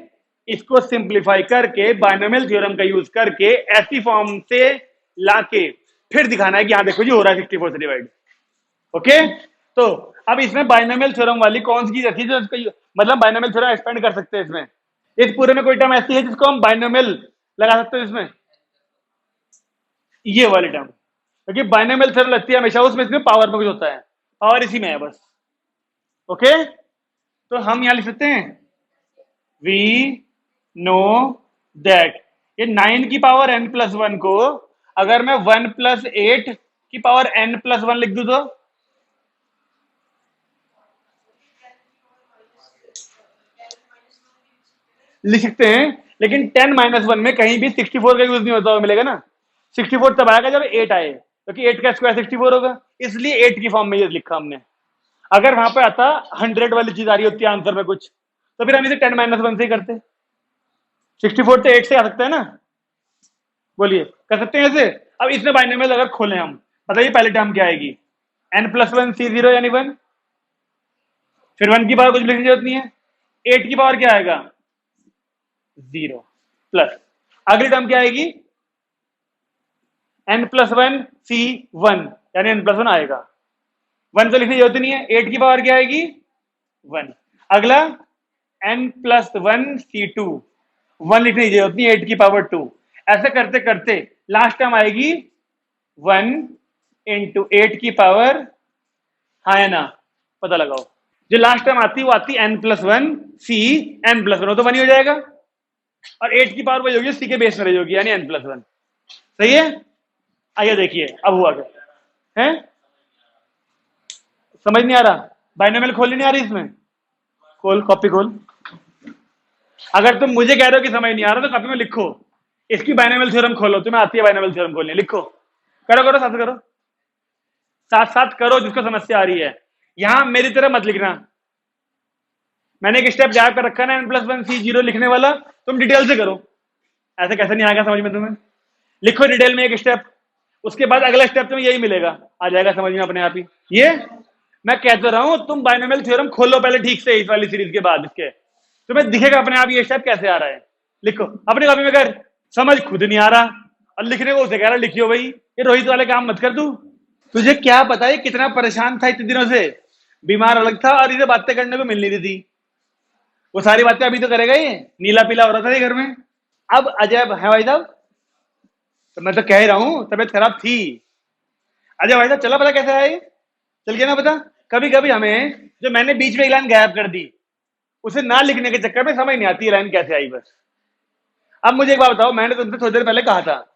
इसको सिंप्लीफाई करके बाइनोमियल थ्योरम का यूज करके ऐसी फॉर्म से लाके फिर दिखाना है कि हाँ देखो जी हो रहा है 64 से डिवाइड। ओके, तो अब इसमें बाइनोमियल थ्योरम वाली कौन सी चीज रखी है जो मतलब बाइनोमियल थ्योरम एक्सपेंड कर सकते हैं इसमें, इस पूरे में कोई टर्म ऐसी है जिसको हम बाइनोमियल लगा सकते हैं इसमें, ये वाली टर्म, क्योंकि बाइनोमियल थ्योरम लगती है हमेशा उसमें, इसमें पावर में कुछ होता है, पावर इसी में है बस। ओके, तो हम यहां लिख सकते हैं वी नो दैट ये 9 की पावर n प्लस 1 को अगर मैं 1 प्लस 8 की पावर n प्लस 1 लिख दूं तो लिख सकते हैं, लेकिन 10 माइनस 1 में कहीं भी 64 का यूज नहीं होता हुआ मिलेगा ना। 64 तब आएगा जब 8 आए, क्योंकि तो 8 का स्क्वायर 64 होगा, इसलिए 8 की फॉर्म में ये लिखा हमने। अगर वहां पे आता 100 वाली चीज आ रही होती है आंसर में कुछ, तो फिर हम इसे 10 माइनस 1 से ही करते। 64 तो 8 से आ सकता है ना, बोलिए कर सकते हैं ऐसे। अब इसमें बाइनोमियल अगर खोलें हम, बताइए पहले टर्म क्या आएगी, n प्लस 1 C0 यानी 1, फिर 1 की पावर कुछ लिखने की जरूरत नहीं है, 8 की पावर क्या आएगा 0 प्लस अगली टर्म क्या आएगी n प्लस 1 C1 यानी n प्लस 1 आएगा, 1 तो लिखने की जरूरत नहीं है, 8 की पावर क्या आएगी 1। अगला n प्लस 1 C2, 1 लिखने की जरूरत नहीं, 8 की पावर 2। ऐसे करते करते लास्ट टर्म आएगी 1 इंटू 8 की पावर, हाँ है ना, पता लगाओ। जो लास्ट टर्म आती है वो आती है n plus 1 C n plus 1, तो 1 ही हो जाएगा, और 8 की पावर वही होगी C के बेस में रही होगी यानी n प्लस 1। सही है, आइए देखिए अब हुआ क्या है, समझ नहीं आ रहा, बाइनोमियल खोल नहीं आ रही इसमें, खोल कॉपी खोल। अगर तुम मुझे कह रहे हो कि समझ नहीं आ रहा तो कॉपी में लिखो, इसकी बाइनोमियल थ्योरम खोलो, तुम्हें आती है बाइनोमियल थ्योरम खोलनी, लिखो, करो करो साथ करो, साथ साथ करो जिसको समस्या आ रही है। यहां मेरी तरह मत लिखना, मैंने एक स्टेप गैप कर रखा ना n प्लस 1 C0 लिखने वाला, तुम डिटेल से करो, ऐसे कैसे नहीं आएगा समझ में तुम्हें, लिखो डिटेल में एक स्टेप, उसके बाद अगला स्टेप तुम्हें यही मिलेगा, आ जाएगा समझ में अपने आप ही। ये मैं कहता रहा हूं, तुम बाइनोमियल थ्योरम खोलो पहले ठीक से, इस वाली सीरीज के बाद इसके तुम्हें दिखेगा अपने आप ये स्टेप कैसे आ रहा है। लिखो अपनी कॉपी में कर, समझ खुद नहीं आ रहा और लिखने को उसे कह रहा लिखियो भाई, ये रोहित वाले काम मत कर तू। तुझे क्या पता है कितना परेशान था इतने दिनों से, बीमार अलग था और इसे बातें करने को मिल नहीं रही थी, वो सारी बातें अभी तो करेगा ये, नीला पीला हो रहा था ये घर में। अब अजय है भाई साहब, तो मैं तो कह ही रहा हूं तबीयत खराब थी, अजय भाई साहब चला पता कैसे है, चल गया ना पता। कभी कभी हमें जो मैंने बीच में एक लाइन गैप कर दी उसे ना लिखने के चक्कर में समझ नहीं आती लाइन कैसे आई बस। अब मुझे एक बात बताओ, मैंने तुमसे थोड़ी देर पहले कहा था,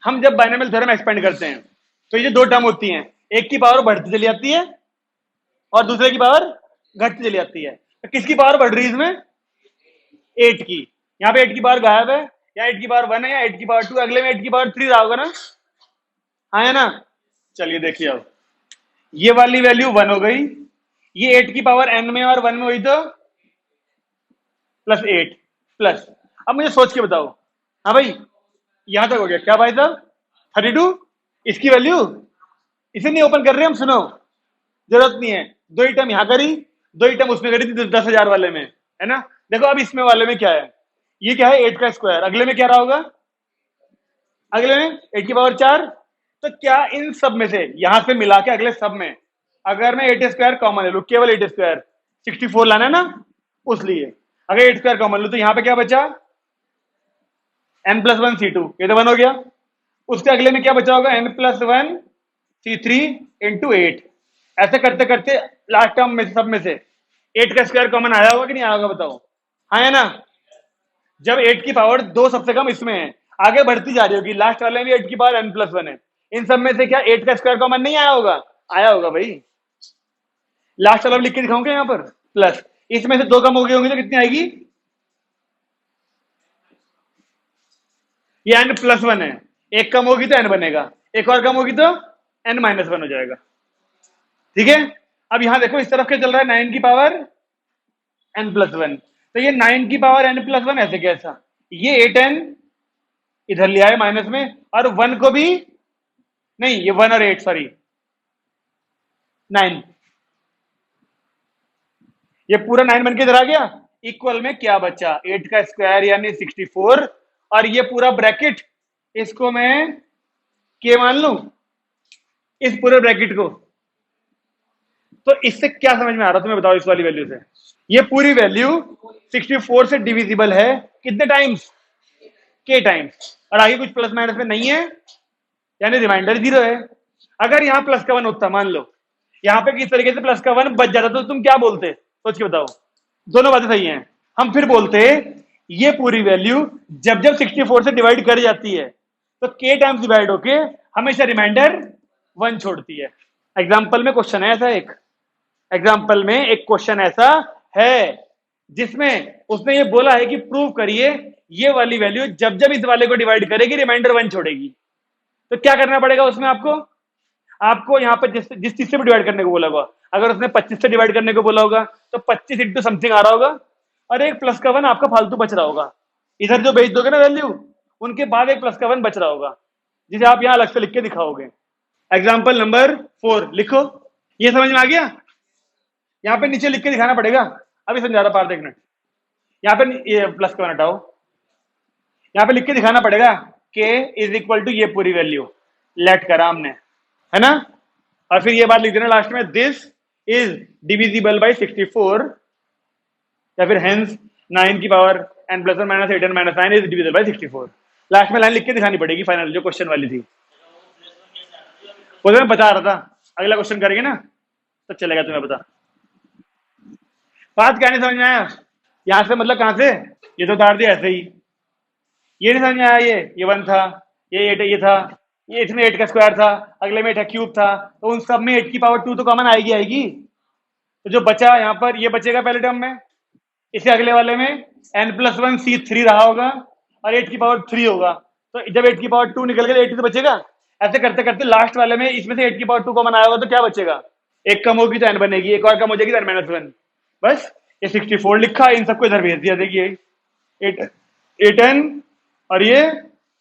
हम जब बाइनोमियल थ्योरम एक्सपेंड करते हैं तो ये दो टर्म होती हैं, एक की पावर बढ़ती चली जाती है और दूसरे की पावर घटती चली जाती है। तो किसकी पावर बढ़ रही है इसमें, 8 की, यहाँ पे 8 की पावर गायब है, या 8 की पावर 1 है या 8 की पावर 2, अगले में 8 की पावर 3 रहा होगा ना, हाँ है ना। चलिए देखिए अब ये वाली वैल्यू 1 हो गई, ये 8 की पावर n में और 1 में हुई तो प्लस 8 प्लस, अब मुझे सोच के बताओ, हाँ भाई यहां तक हो गया क्या भाई साहब 32, इसकी वैल्यू इसे नहीं ओपन कर रहे हम, सुनो जरूरत नहीं है, दो ही टर्म यहां करी, दो ही टर्म उसमें करी थी 10,000 वाले में, है ना। देखो अब इसमें वाले में क्या है, ये क्या है 8 का स्क्वायर, अगले में क्या रहा होगा, अगले में 8 की पावर 4। तो क्या इन सब में से यहां से मिला के अगले सब में अगर मैं 8 स्क्वायर कॉमन ले लू, केवल 8 स्क्वायर 64 लाना है ना, उसलिए अगर 8 स्क्वायर कॉमन लू तो यहां पे क्या बचा n प्लस 1 C2, ये तो 1 हो गया, उसके अगले में क्या बचा होगा n प्लस 1 C3 इंटू 8। ऐसे करते करते लास्ट टर्म में सब में से 8 का स्क्वायर कॉमन आया होगा कि नहीं आया होगा बताओ, हाँ है ना। जब 8 की पावर 2 सबसे कम इसमें है, आगे बढ़ती जा रही होगी, लास्ट वाले में 8 की पावर n प्लस 1 है, इन सब में से क्या 8 का स्क्वायर कॉमन नहीं आया होगा, आया होगा भाई, लास्ट वाला लिख के दिखाऊंगा यहाँ पर, प्लस इसमें से 2 कम हो गई होंगी तो कितनी आएगी, ये n प्लस 1 है, एक कम होगी तो n बनेगा, एक और कम होगी तो n माइनस 1 हो जाएगा, ठीक है। अब यहां देखो इस तरफ क्या चल रहा है 9 की पावर n प्लस 1, तो ये 9 की पावर n प्लस 1 ऐसे कैसा, ये 8n इधर ले आए माइनस में, और 1 को भी नहीं, ये 1 और 8 सॉरी 9, ये पूरा 9 बन के इधर आ गया, इक्वल में क्या बचा 8 का स्क्वायर यानी 64, और ये पूरा ब्रैकेट इसको मैं k मान लू, इस पूरे ब्रैकेट को, तो इससे क्या समझ में आ रहा तुम्हें बताओ, इस वाली वैल्यू से ये पूरी वैल्यू 64 से डिविजिबल है कितने टाइम्स, k टाइम्स, और आगे कुछ प्लस माइनस में नहीं है यानी रिमाइंडर 0 है, अगर यहाँ प्लस का 1 होता, मान लो यहाँ पे किस तरीके से प्लस का 1 बच जाता तो तुम क्या बोलते, सोच के बताओ। दोनों बातें सही हैं। हम फिर बोलते ये पूरी वैल्यू जब जब 64 से डिवाइड कर जाती है तो k टाइम्स डिवाइड होके हमेशा रिमाइंडर 1 छोड़ती है। एग्जाम्पल में क्वेश्चन है ऐसा, एग्जाम्पल में एक क्वेश्चन ऐसा है जिसमें उसने ये बोला है कि प्रूव करिए ये वाली वैल्यू जब जब इस वाले को डिवाइड करेगी रिमाइंडर 1 छोड़ेगी। तो क्या करना पड़ेगा उसमें आपको यहाँ पर जिस चीज से भी डिवाइड करने को बोला होगा, अगर उसने 25 से डिवाइड करने को बोला होगा तो 25 इंटू समथिंग आ रहा होगा और एक प्लस का 1 आपका फालतू बच रहा होगा। इधर जो भेज दोगे ना वैल्यू, उनके बाद एक प्लस का 1 बच रहा होगा जिसे आप यहाँ अलग से लिख के दिखाओगे। एग्जाम्पल नंबर 4 लिखो। ये समझ में आ गया? यहाँ पे नीचे लिख के दिखाना पड़ेगा। अभी समझा रहा पार्थ, एक मिनट। यहाँ पे ये प्लस का 1 हटाओ, यहाँ पे लिख के दिखाना पड़ेगा k इज इक्वल टू ये पूरी वैल्यू लेट करा हमने, है ना। और फिर ये बात लिख देना लास्ट में, दिस इज डिविजिबल बाई 64 या फिर हेंस 9 की power n plus 1 minus 8 n minus 9 is divisible by 64। Last में लाइन लिख के दिखानी पड़ेगी फाइनल, जो क्वेश्चन वाली थी वो तो मैं बता रहा था। अगला क्वेश्चन करेंगे ना तो चलेगा तुम्हें पता। बात क्या नहीं समझ में आया? यहां से मतलब कहां से, ये तो उतार दिया ऐसे ही। ये नहीं समझ में आया, ये 1 था, ये 8 ये था, ये इसमें 8 का स्क्वायर था, अगले में 8 का क्यूब था, तो उन सब में 8 की पावर 2 तो कॉमन आएगी। तो जो बचा यहाँ पर ये बचेगा पहले टर्म में, इसे अगले वाले में n प्लस 1 C3 रहा होगा और 8 की पावर 3 होगा। तो जब 8 की पावर 2 निकल गया 8 तो बचेगा। ऐसे करते करते लास्ट वाले में इसमें से 8 की पावर 2 कॉमन आया होगा तो क्या बचेगा, एक कम होगी तो n बनेगी, एक और कम हो जाएगी तो n माइनस 1। बस ये 64 लिखा, इन सबको इधर भेज दिया। देखिए 8n और ये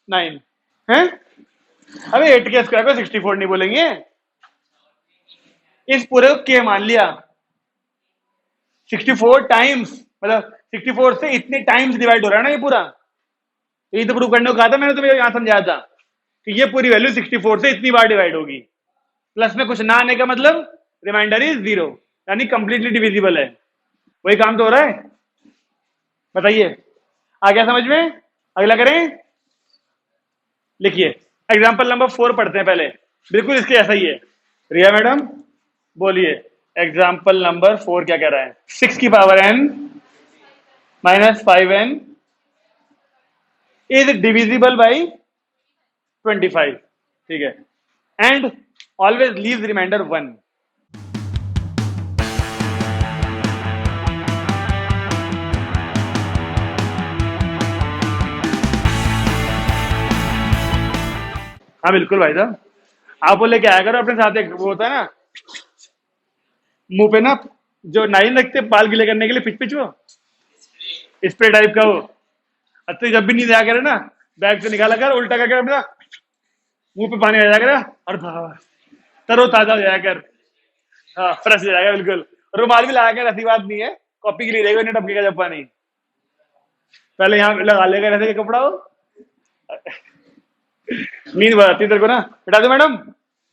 9 है। अबे 8 के स्क्वायर को 64 नहीं बोलेंगे, इस पूरे को k मान लिया। 64 टाइम्स मतलब 64 से इतने टाइम्स डिवाइड हो रहा है ना ये पूरा। यही तो प्रूव करने को कहा था मैंने तुम्हें, यहां समझाया था कि ये पूरी वैल्यू 64 से इतनी बार डिवाइड होगी। प्लस में कुछ ना आने का मतलब रिमाइंडर इज 0, यानी कंप्लीटली डिविजिबल है। वही काम तो हो रहा है। बताइए आ गया समझ में? अगला करें, लिखिए एग्जाम्पल नंबर 4 पढ़ते हैं पहले, बिल्कुल इसके ऐसा ही है। रिया मैडम बोलिए एग्जाम्पल नंबर 4 क्या कह रहा है। 6 की power n minus 5n is divisible by 25, ठीक है, एंड ऑलवेज लीव्स रिमाइंडर 1। हाँ बिल्कुल भाई साहब, आप बोले क्या आया करो अपने साथ, एक वो होता है ना मुंह पे ना जो नाइन रखते बाल गीले करने के लिए, पिच पिच वो स्प्रे टाइप का वो। अच्छा जब भी नींद आया करे ना बैग से निकाला कर, उल्टा करके अपना मुंह पे पानी आ जाया कर और तरो ताजा हो जाया कर। हाँ फ्रेश हो जाएगा बिल्कुल। रुमाल भी लगा कर, ऐसी बात नहीं है, कॉपी के लिए रहेगा, नहीं टपकेगा जब पानी। पहले यहाँ लगा लेगा ऐसे कपड़ा हो। नींद बताती तेरे को ना, बेटा दो मैडम।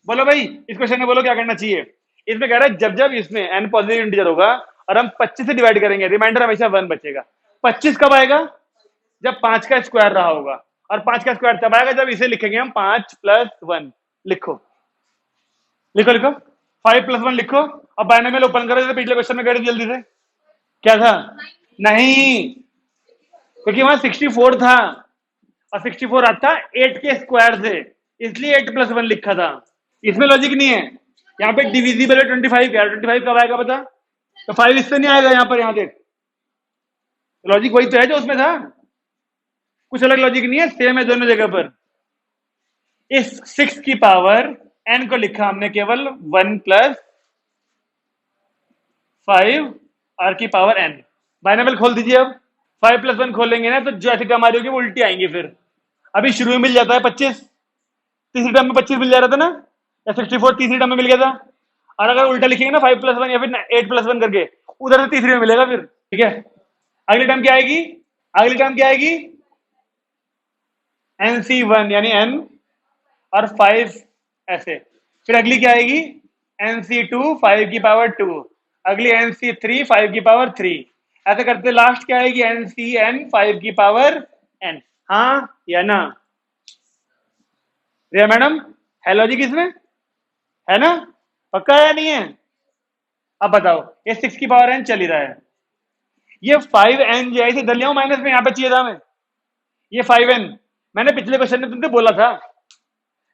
बोलो भाई इस क्वेश्चन में बोलो क्या करना चाहिए। इसमें कह रहा है जब जब इसमें n पॉजिटिव इंटीजर होगा और हम 25 से डिवाइड करेंगे रिमाइंडर हमेशा 1 बचेगा। 25 कब आएगा, जब 5 का स्क्वायर रहा होगा, और 5 का स्क्वायर तब आएगा जब इसे लिखेंगे हम 5 प्लस 1। लिखो लिखो लिखो 5 प्लस 1 लिखो और बायनोमियल ओपन करो, जैसे पिछले क्वेश्चन में कर जल्दी से। क्या था, नहीं क्योंकि वहां 64 था और 64 आता 8 के स्क्वायर से, इसलिए 8 प्लस 1 लिखा था। इसमें लॉजिक नहीं है। यहाँ पे डिविजिबल है 25 यार, 25 कब आएगा पता, तो 5 इससे नहीं आएगा यहाँ पर। यहाँ देख लॉजिक वही तो है जो उसमें था, कुछ अलग लॉजिक नहीं है, सेम है दोनों जगह पर। इस 6 की पावर n को लिखा हमने केवल 1 प्लस 5 r की पावर n। बाइनोमियल खोल दीजिए अब। 5 प्लस 1 खोलेंगे ना तो जो ऐसी टर्म आ रही होगी वो उल्टी आएंगी। फिर अभी शुरू में मिल जाता है 25, तीसरी टर्म में 25 मिल जा रहा था ना, या 64 तीसरी टर्म में मिल गया था। और अगर उल्टा लिखेंगे ना 5 प्लस 1 या फिर 8 प्लस 1 करके, उधर से तीसरी में मिलेगा फिर, ठीक है। अगली टर्म क्या आएगी, अगली टर्म क्या आएगी, NC1 यानी n और 5 ऐसे। फिर अगली क्या आएगी NC2 5 की पावर 2, अगली NC3 5 की पावर 3, ऐसे करते लास्ट क्या आएगी NCN 5 की पावर n। हाँ या ना रिया मैडम, है लॉजिक इसमें? है ना? पक्का है या नहीं है? अब बताओ, ये 6 की पावर n चल ही रहा है, ये 5n जो है इसे दलियाओं माइनस में यहाँ पे चाहिए था मैं, ये 5n मैंने पिछले क्वेश्चन में तुमसे बोला था,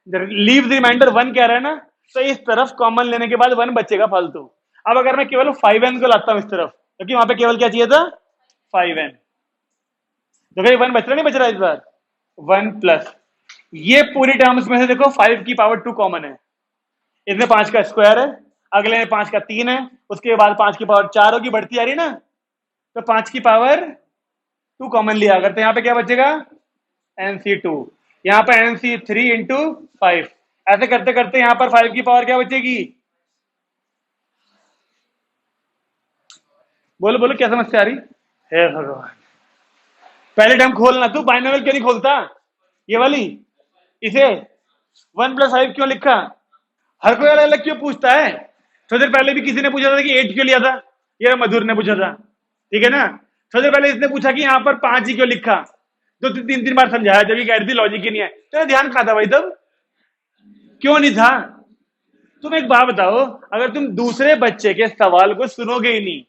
लीव द रिमाइंडर 1 कह रहा है ना, तो इस तरफ कॉमन लेने के बाद 1 बचेगा फालतू। अब अगर मैं केवल 5n को लाता हूं इस तरफ, क्योंकि वहां पे केवल क्या चाहिए था, 5n, तो भाई 1 बच रहा नहीं बच रहा इस बार, 1 प्लस ये पूरी टर्म्स में से देखो 5 की पावर 2 कॉमन है, इसमें 5 का स्क्वायर है, अगले में 5 का 3 है, उसके बाद 5 की पावर 4 होगी, बढ़ती आ रही ना, तो 5 की पावर 2 कॉमन लिया अगर, तो यहाँ पे क्या बचेगा, NC2, यहाँ पर NC3 इंटू 5, ऐसे करते करते यहाँ पर 5 की पावर क्या बचेगी, बोलो बोलो क्या समस्या आ रही है भगवान। पहले टर्म खोलना, तू बाइनोमियल क्यों नहीं खोलता, ये वाली, इसे 1+5 क्यों लिखा, हर कोई अलग अलग क्यों पूछता है, थोड़ी देर पहले भी किसी ने पूछा था कि 8 क्यों लिया था, ये मधुर ने पूछा था, ठीक है ना, थोड़ी देर पहले इसने पूछा कि यहाँ पर 5 ही क्यों लिखा, तो 3 बार समझाया, जब ये कह रही थी लॉजिक ही नहीं है, तो ध्यान कहा था भाई, तब क्यों नहीं था। तुम एक बात बताओ, अगर तुम दूसरे बच्चे के सवाल को सुनोगे ही नहीं,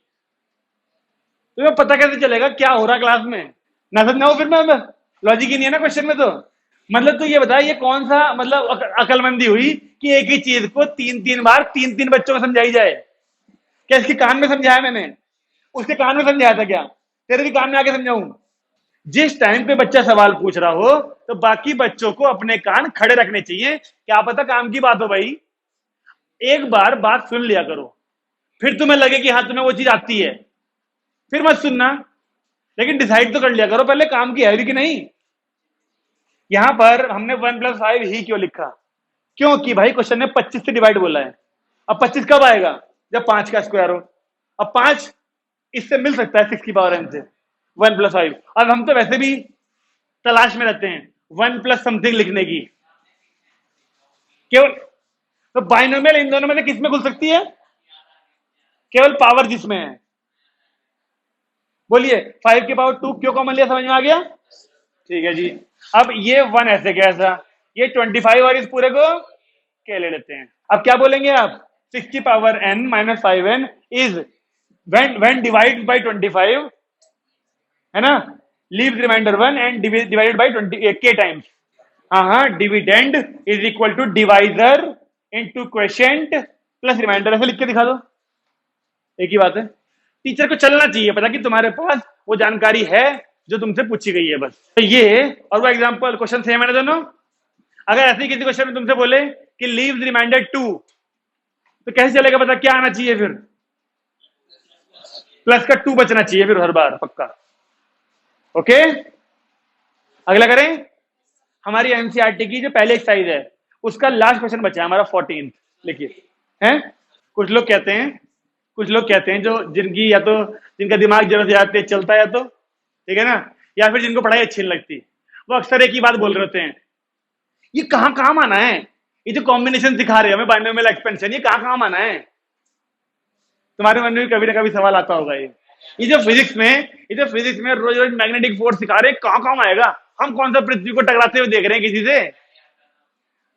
तुम्हें पता कैसे चलेगा क्या हो रहा क्लास में, ना समझाओ फिर मैं, लॉजिक ही नहीं है ना क्वेश्चन में, तो मतलब तो ये बता, ये कौन सा मतलब अकलमंदी हुई कि एक ही चीज को 3 बार 3 बच्चों को समझाई जाए, क्या इसके कान में समझाया मैंने, उसके कान में समझाया था क्या, तेरे भी कान में आके समझाऊं। जिस टाइम पे बच्चा सवाल पूछ रहा हो तो बाकी बच्चों को अपने कान खड़े रखने चाहिए, क्या पता काम की बात हो भाई, एक बार बात सुन लिया करो, फिर तुम्हें लगे कि हाँ तुम्हें वो चीज आती है, फिर मत सुनना, लेकिन डिसाइड तो कर लिया करो पहले काम की है भी कि नहीं। यहां पर हमने 1+5 ही क्यों लिखा, क्योंकि भाई क्वेश्चन ने 25 से डिवाइड बोला है, अब 25 कब आएगा, जब 5 का स्क्वायर हो, अब 5 इससे मिल सकता है 6 की पावर n से, 1+5, अब हम तो वैसे भी तलाश में रहते हैं 1 प्लस समथिंग लिखने की, केवल तो बाइनोमियल इन दोनों में से किस में खुल सकती है, केवल पावर जिसमें है, बोलिए 5 की पावर 2 क्यों कॉमन लिया, समझ में आ गया, ठीक है जी। अब ये 1 ऐसे कैसा, ये 25 और इस पूरे को क्या ले लेते हैं, अब क्या बोलेंगे आप, 6 की power n minus 5n is when divided by 25, है ना, leave remainder 1 and divided by 20 k times, हाँ dividend is equal to divisor into quotient plus remainder, ऐसे लिख के दिखा दो, एक ही बात है, टीचर को चलना चाहिए पता कि तुम्हारे पास वो जानकारी है जो तुमसे पूछी गई है, बस तो ये और वो एग्जांपल क्वेश्चन सेम है ना दोनों। अगर ऐसे किसी क्वेश्चन में तुमसे बोले कि लीव रिमाइंडर 2, तो कैसे चलेगा, पता क्या आना चाहिए, फिर प्लस का 2 बचना चाहिए फिर हर बार पक्का, ओके। अगला करें, हमारी एनसीईआरटी की जो पहले एक्सरसाइज है उसका लास्ट क्वेश्चन बचा है हमारा 14, लिखिए, हैं कुछ लोग कहते हैं, कुछ लोग कहते हैं जो जिनकी या तो जिनका दिमाग जरा ज्यादा तेज चलता है, तो ठीक है ना, या फिर जिनको पढ़ाई अच्छी नहीं लगती, वो अक्सर एक ही बात बोल रहे होते हैं, ये कहां काम आना है, ये जो कॉम्बिनेशन दिखा रहे हैं हमें बाइनोमियल एक्सपेंशन, ये कहां काम आना है। तुम्हारे मन में भी कभी ना कभी सवाल आता होगा, ये जो फिजिक्स में रोज रोज मैग्नेटिक फोर्स सिखा रहे हैं, कहां काम आएगा, हम कौन सा पृथ्वी को टकराते हुए देख रहे हैं किसी से,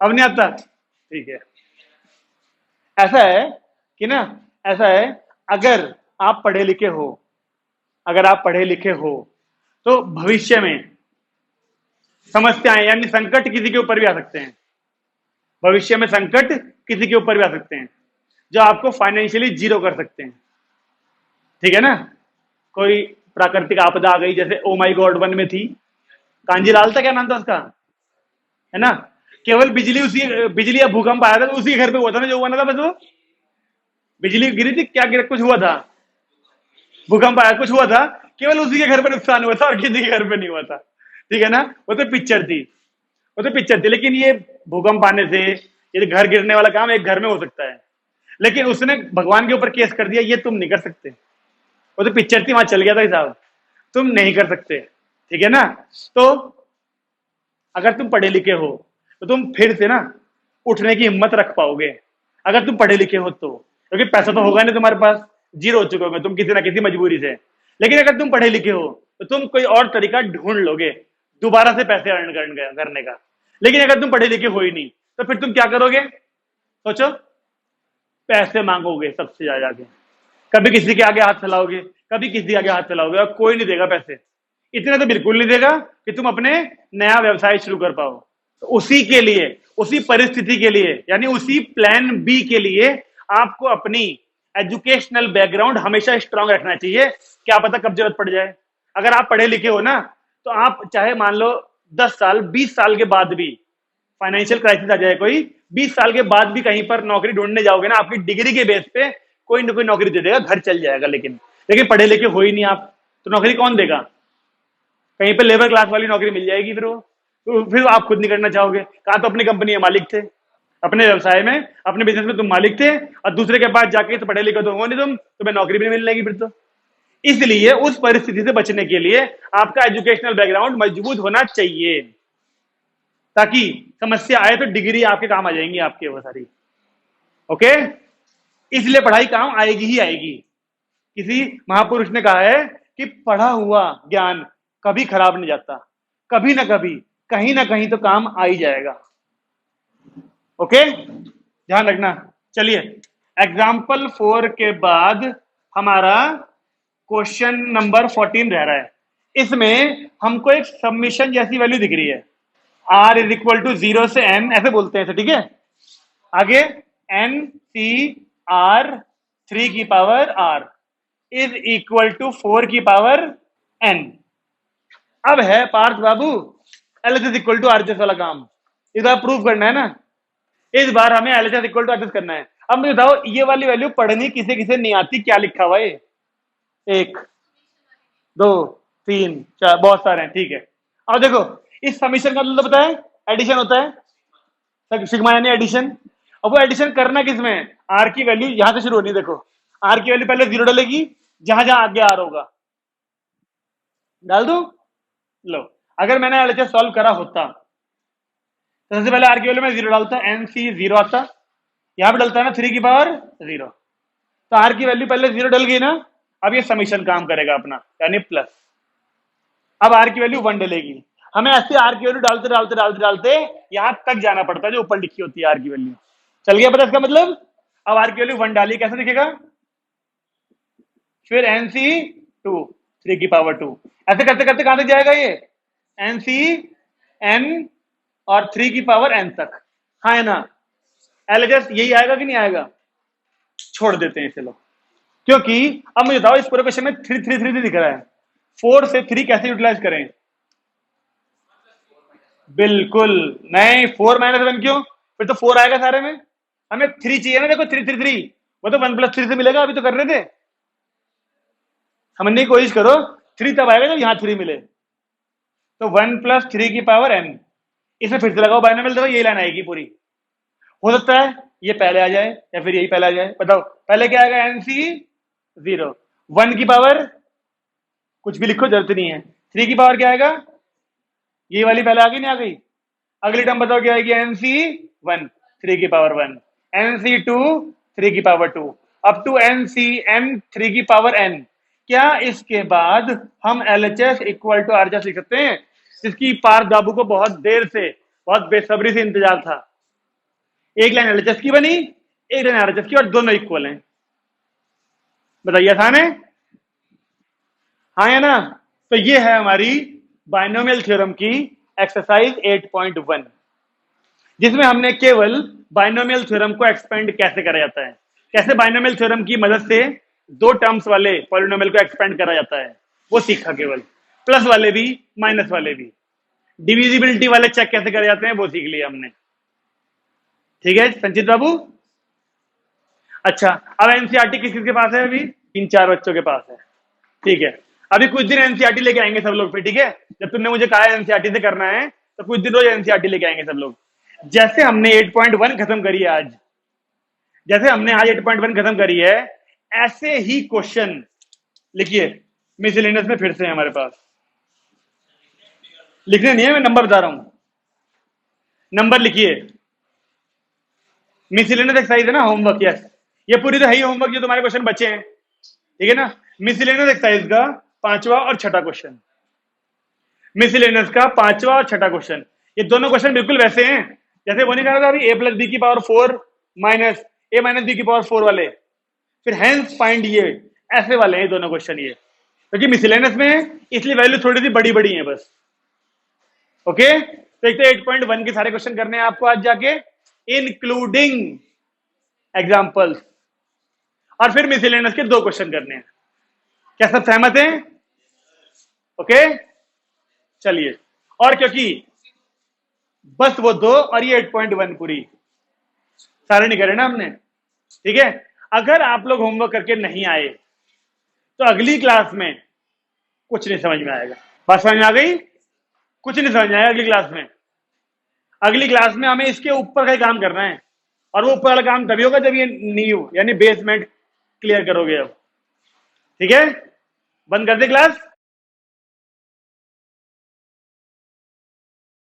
अब नहीं आता, ठीक है। ऐसा है कि ना, ऐसा है, अगर आप पढ़े लिखे हो, अगर आप पढ़े लिखे हो तो भविष्य में समस्याएं यानी संकट किसी के ऊपर भी आ सकते हैं, भविष्य में संकट किसी के ऊपर भी आ सकते हैं जो आपको फाइनेंशियली जीरो कर सकते हैं, ठीक है ना। कोई प्राकृतिक आपदा आ गई, जैसे ओ माई गॉड 1 में थी, कांजी लाल था क्या नाम था उसका, है ना, केवल बिजली या भूकंप आया था तो उसी के घर पे हुआ था ना जो हुआ ना था, बस वो बिजली गिरी थी क्या गिरा, कुछ हुआ था, भूकंप आया कुछ हुआ था, केवल उसी के घर पे नुकसान हुआ था और किसी के घर पे नहीं हुआ था, ठीक है ना, वो तो पिक्चर थी, वो तो पिक्चर थी, लेकिन ये भूकंप आने से ये घर गिरने वाला काम एक घर में हो सकता है, लेकिन उसने भगवान के ऊपर केस कर दिया, ये तुम नहीं कर सकते, वो तो पिक्चर थी, वहां चल गया था हिसाब, तुम नहीं कर सकते, ठीक है ना। तो अगर तुम पढ़े लिखे हो तो तुम फिर से ना उठने की हिम्मत रख पाओगे, अगर तुम पढ़े लिखे हो तो, क्योंकि पैसा तो होगा नहीं तुम्हारे पास, जीरो हो चुके होगे तुम किसी ना किसी मजबूरी से, लेकिन अगर तुम पढ़े लिखे हो तो तुम कोई और तरीका ढूंढ लोगे दोबारा से पैसे अर्न करने का, लेकिन अगर तुम पढ़े लिखे हो ही नहीं तो फिर तुम क्या करोगे, सोचो, पैसे मांगोगे सबसे ज्यादा आगे, कभी किसी के आगे हाथ फैलाओगे, कभी किसी के आगे हाथ फैलाओगे और कोई नहीं देगा पैसे, इतने तो बिल्कुल नहीं देगा कि तुम अपने नया व्यवसाय शुरू कर पाओ। तो उसी के लिए, उसी परिस्थिति के लिए, यानी उसी प्लान बी के लिए आपको अपनी एजुकेशनल बैकग्राउंड हमेशा स्ट्रांग रखना चाहिए। क्या पता कब जरूरत पड़ जाए। अगर आप पढ़े लिखे हो ना, तो आप चाहे मान लो 10 साल 20 साल के बाद भी फाइनेंशियल क्राइसिस आ जाए, कोई 20 साल के बाद भी कहीं पर नौकरी ढूंढने जाओगे ना, आपकी डिग्री के बेस पे कोई ना कोई नौकरी दे देगा, घर चल जाएगा। लेकिन पढ़े लिखे हो ही नहीं आप, तो नौकरी कौन देगा? कहीं पे लेबर क्लास वाली नौकरी मिल जाएगी, फिर वो तो फिर आप खुद नहीं करना चाहोगे। कहा तो अपनी कंपनी के मालिक थे, अपने व्यवसाय में, अपने बिजनेस में तुम मालिक थे, और दूसरे के पास जाके तो पढ़े लिखे तो हो नहीं तुम, तुम्हें नौकरी भी नहीं मिलेगी फिर तो। इसलिए उस परिस्थिति से बचने के लिए आपका एजुकेशनल बैकग्राउंड मजबूत होना चाहिए, ताकि समस्या आए तो डिग्री आपके काम आ जाएंगी आपके वो सारी। ओके, इसलिए पढ़ाई काम आएगी ही आएगी। किसी महापुरुष ने कहा है कि पढ़ा हुआ ज्ञान कभी खराब नहीं जाता, कभी ना कभी कहीं ना कहीं तो काम आ ही जाएगा। ओके, ध्यान रखना। चलिए, एग्जाम्पल 4 के बाद हमारा क्वेश्चन नंबर 14 रह रहा है। इसमें हमको एक सबमिशन जैसी वैल्यू दिख रही है, r इज इक्वल टू 0 से n, ऐसे बोलते हैं, ठीक है। आगे n c r 3 की power r is equal to 4 की पावर n। अब है Parth Babu L is equal to RHS वाला काम, इस बार प्रूव करना है ना। इस बार हमें L is equal to RHS करना है। अब मुझे बताओ, ये वाली वैल्यू पढ़नी किसे किसे नहीं आती, क्या लिखा हुआ है? 1 2 3 4, बहुत सारे हैं, ठीक है। अब देखो, इस समीशन का मतलब पता है, एडिशन होता है, सिग्मा यानी एडिशन। अब वो एडिशन करना किसमें? आर की वैल्यू यहां से शुरू होनी, देखो आर की वैल्यू पहले 0 डलेगी, जहां जहां आगे आर होगा डाल दो। लो, अगर मैंने एलएचएस सॉल्व करा होता तो सबसे पहले आर की वैल्यू में 0 डालता, एन सी 0 आता, यहां पे डलता है ना 3 की पावर 0, तो आर की वैल्यू पहले 0 डल गई ना। अब ये समीशन काम करेगा अपना, यानी प्लस। अब आर की वैल्यू 1 डलेगी, हमें ऐसे आर की वैल्यू डालते डालते डालते डालते यहां तक जाना पड़ता है जो ऊपर लिखी होती है आर की वैल्यू। चल गया पता इसका मतलब? अब आर की वैल्यू 1 डाली, कैसे दिखेगा? फिर एन सी 2 3 की पावर 2, ऐसे करते करते कहां तक जाएगा ये? एन सी एन और 3 की पावर n तक, हाँ है ना। एलएचएस यही आएगा कि नहीं आएगा? छोड़ देते हैं इसे लोग, क्योंकि अब मुझे बताओ, इस पूरे क्वेश्चन में 3 3 3 दिख रहा है, 4 से 3 कैसे यूटिलाइज करें? बिल्कुल नहीं, 4 माइनस 1 क्यों? फिर तो 4 आएगा सारे में, हमें 3 चाहिए ना। देखो 3 3 3, वो तो 1 प्लस 3 से मिलेगा, अभी तो कर रहे थे। समझने की कोशिश करो, 3 तब आएगा जब यहां 3 मिले, तो 1 प्लस 3 की पावर n। इसमें फिर से लगाओ बाइनोमियल, देखो यही लाइन आएगी पूरी। हो सकता है ये पहले आ जाए या फिर यही पहले आ जाए, बताओ पहले क्या आएगा? एन सी 0, 1 की पावर कुछ भी लिखो, जरूरत नहीं है। 3 की पावर क्या आएगा? ये वाली पहले आ गई, नहीं आ गई? अगली टर्म बताओ क्या आएगी? एन सी 1 3 की पावर 1, एन सी 2 3 की power 2, up to N C N 3 की पावर n। क्या इसके बाद हम एलएचएस इक्वल टू आरएचएस लिख सकते हैं, जिसकी पार्थ बाबू को बहुत देर से, बहुत बेसब्री से इंतजार था? एक लाइन एलएचएस की बनी, एक लाइन आरएचएस की, और दोनों इक्वल हैं। बताइए, आसान है? हाँ या ना? तो ये है हमारी बाइनोमियल थ्योरम की एक्सरसाइज 8.1, जिसमें हमने केवल बाइनोमियल थ्योरम को एक्सपेंड कैसे करा जाता है, कैसे बाइनोमियल थ्योरम की मदद से 2 टर्म्स वाले पॉलिनोमियल को एक्सपेंड करा जाता है, वो सीखा। केवल प्लस वाले भी माइनस वाले भी, डिविजिबिलिटी वाले चेक कैसे करे जाते हैं वो सीख लिया हमने। ठीक है संचित बाबू? अच्छा, अब एनसीईआरटी किस किस के पास है? अभी 3-4 बच्चों के पास है, ठीक है। अभी कुछ दिन एनसीईआरटी लेके आएंगे सब लोग पे, ठीक है। जब तुमने मुझे कहा एनसीईआरटी से करना है, तो कुछ दिन रोज एनसीईआरटी लेके आएंगे सब लोग। जैसे हमने 8.1 खत्म करी है आज, जैसे हमने आज 8.1 खत्म करी है, ऐसे ही क्वेश्चन लिखिए मिसलेनियस में फिर से है हमारे पास। लिखने नहीं है, मैं नंबर बता रहा हूं, नंबर लिखिए। मिसलेनियस एक्सरसाइज है ना, होमवर्क। यस, ये पूरी तो है ही होमवर्क जो तुम्हारे क्वेश्चन बचे हैं, ठीक है ना। मिसलेनियस एक्सरसाइज का 5वां और 6ठा क्वेश्चन, मिसलेनियस का 5वां और 6ठा क्वेश्चन, ये दोनों क्वेश्चन बिल्कुल वैसे हैं जैसे वो नहीं कहा था अभी, a प्लस बी की power 4 minus a minus B की पावर 4 वाले, फिर हेंस फाइंड ये, ऐसे वाले हैं दोनों क्वेश्चन ये, क्योंकि मिसलेनियस में है इसलिए वैल्यू थोड़ी सी बड़ी बड़ी है बस। ओके, तो एक तो 8.1 के सारे क्वेश्चन करने हैं आपको आज जाके, इंक्लूडिंग एग्जाम्पल्स, और फिर मिसलेनियस के 2 क्वेश्चन करने हैं। क्या सब सहमत हैं? ओके, चलिए। और क्योंकि बस वो 2 और ये 8.1 पूरी सारे नहीं करे ना हमने, ठीक है। अगर आप लोग होमवर्क करके नहीं आए तो अगली क्लास में कुछ नहीं समझ में आएगा। बात समझ में आ गई? कुछ नहीं समझ में आएगा अगली क्लास में। अगली क्लास में हमें इसके ऊपर का ही काम करना है, और वो ऊपर वाला काम तभी होगा जब ये नींव यानी बेसमेंट क्लियर करोगे। अब ठीक है, बंद कर दे क्लास।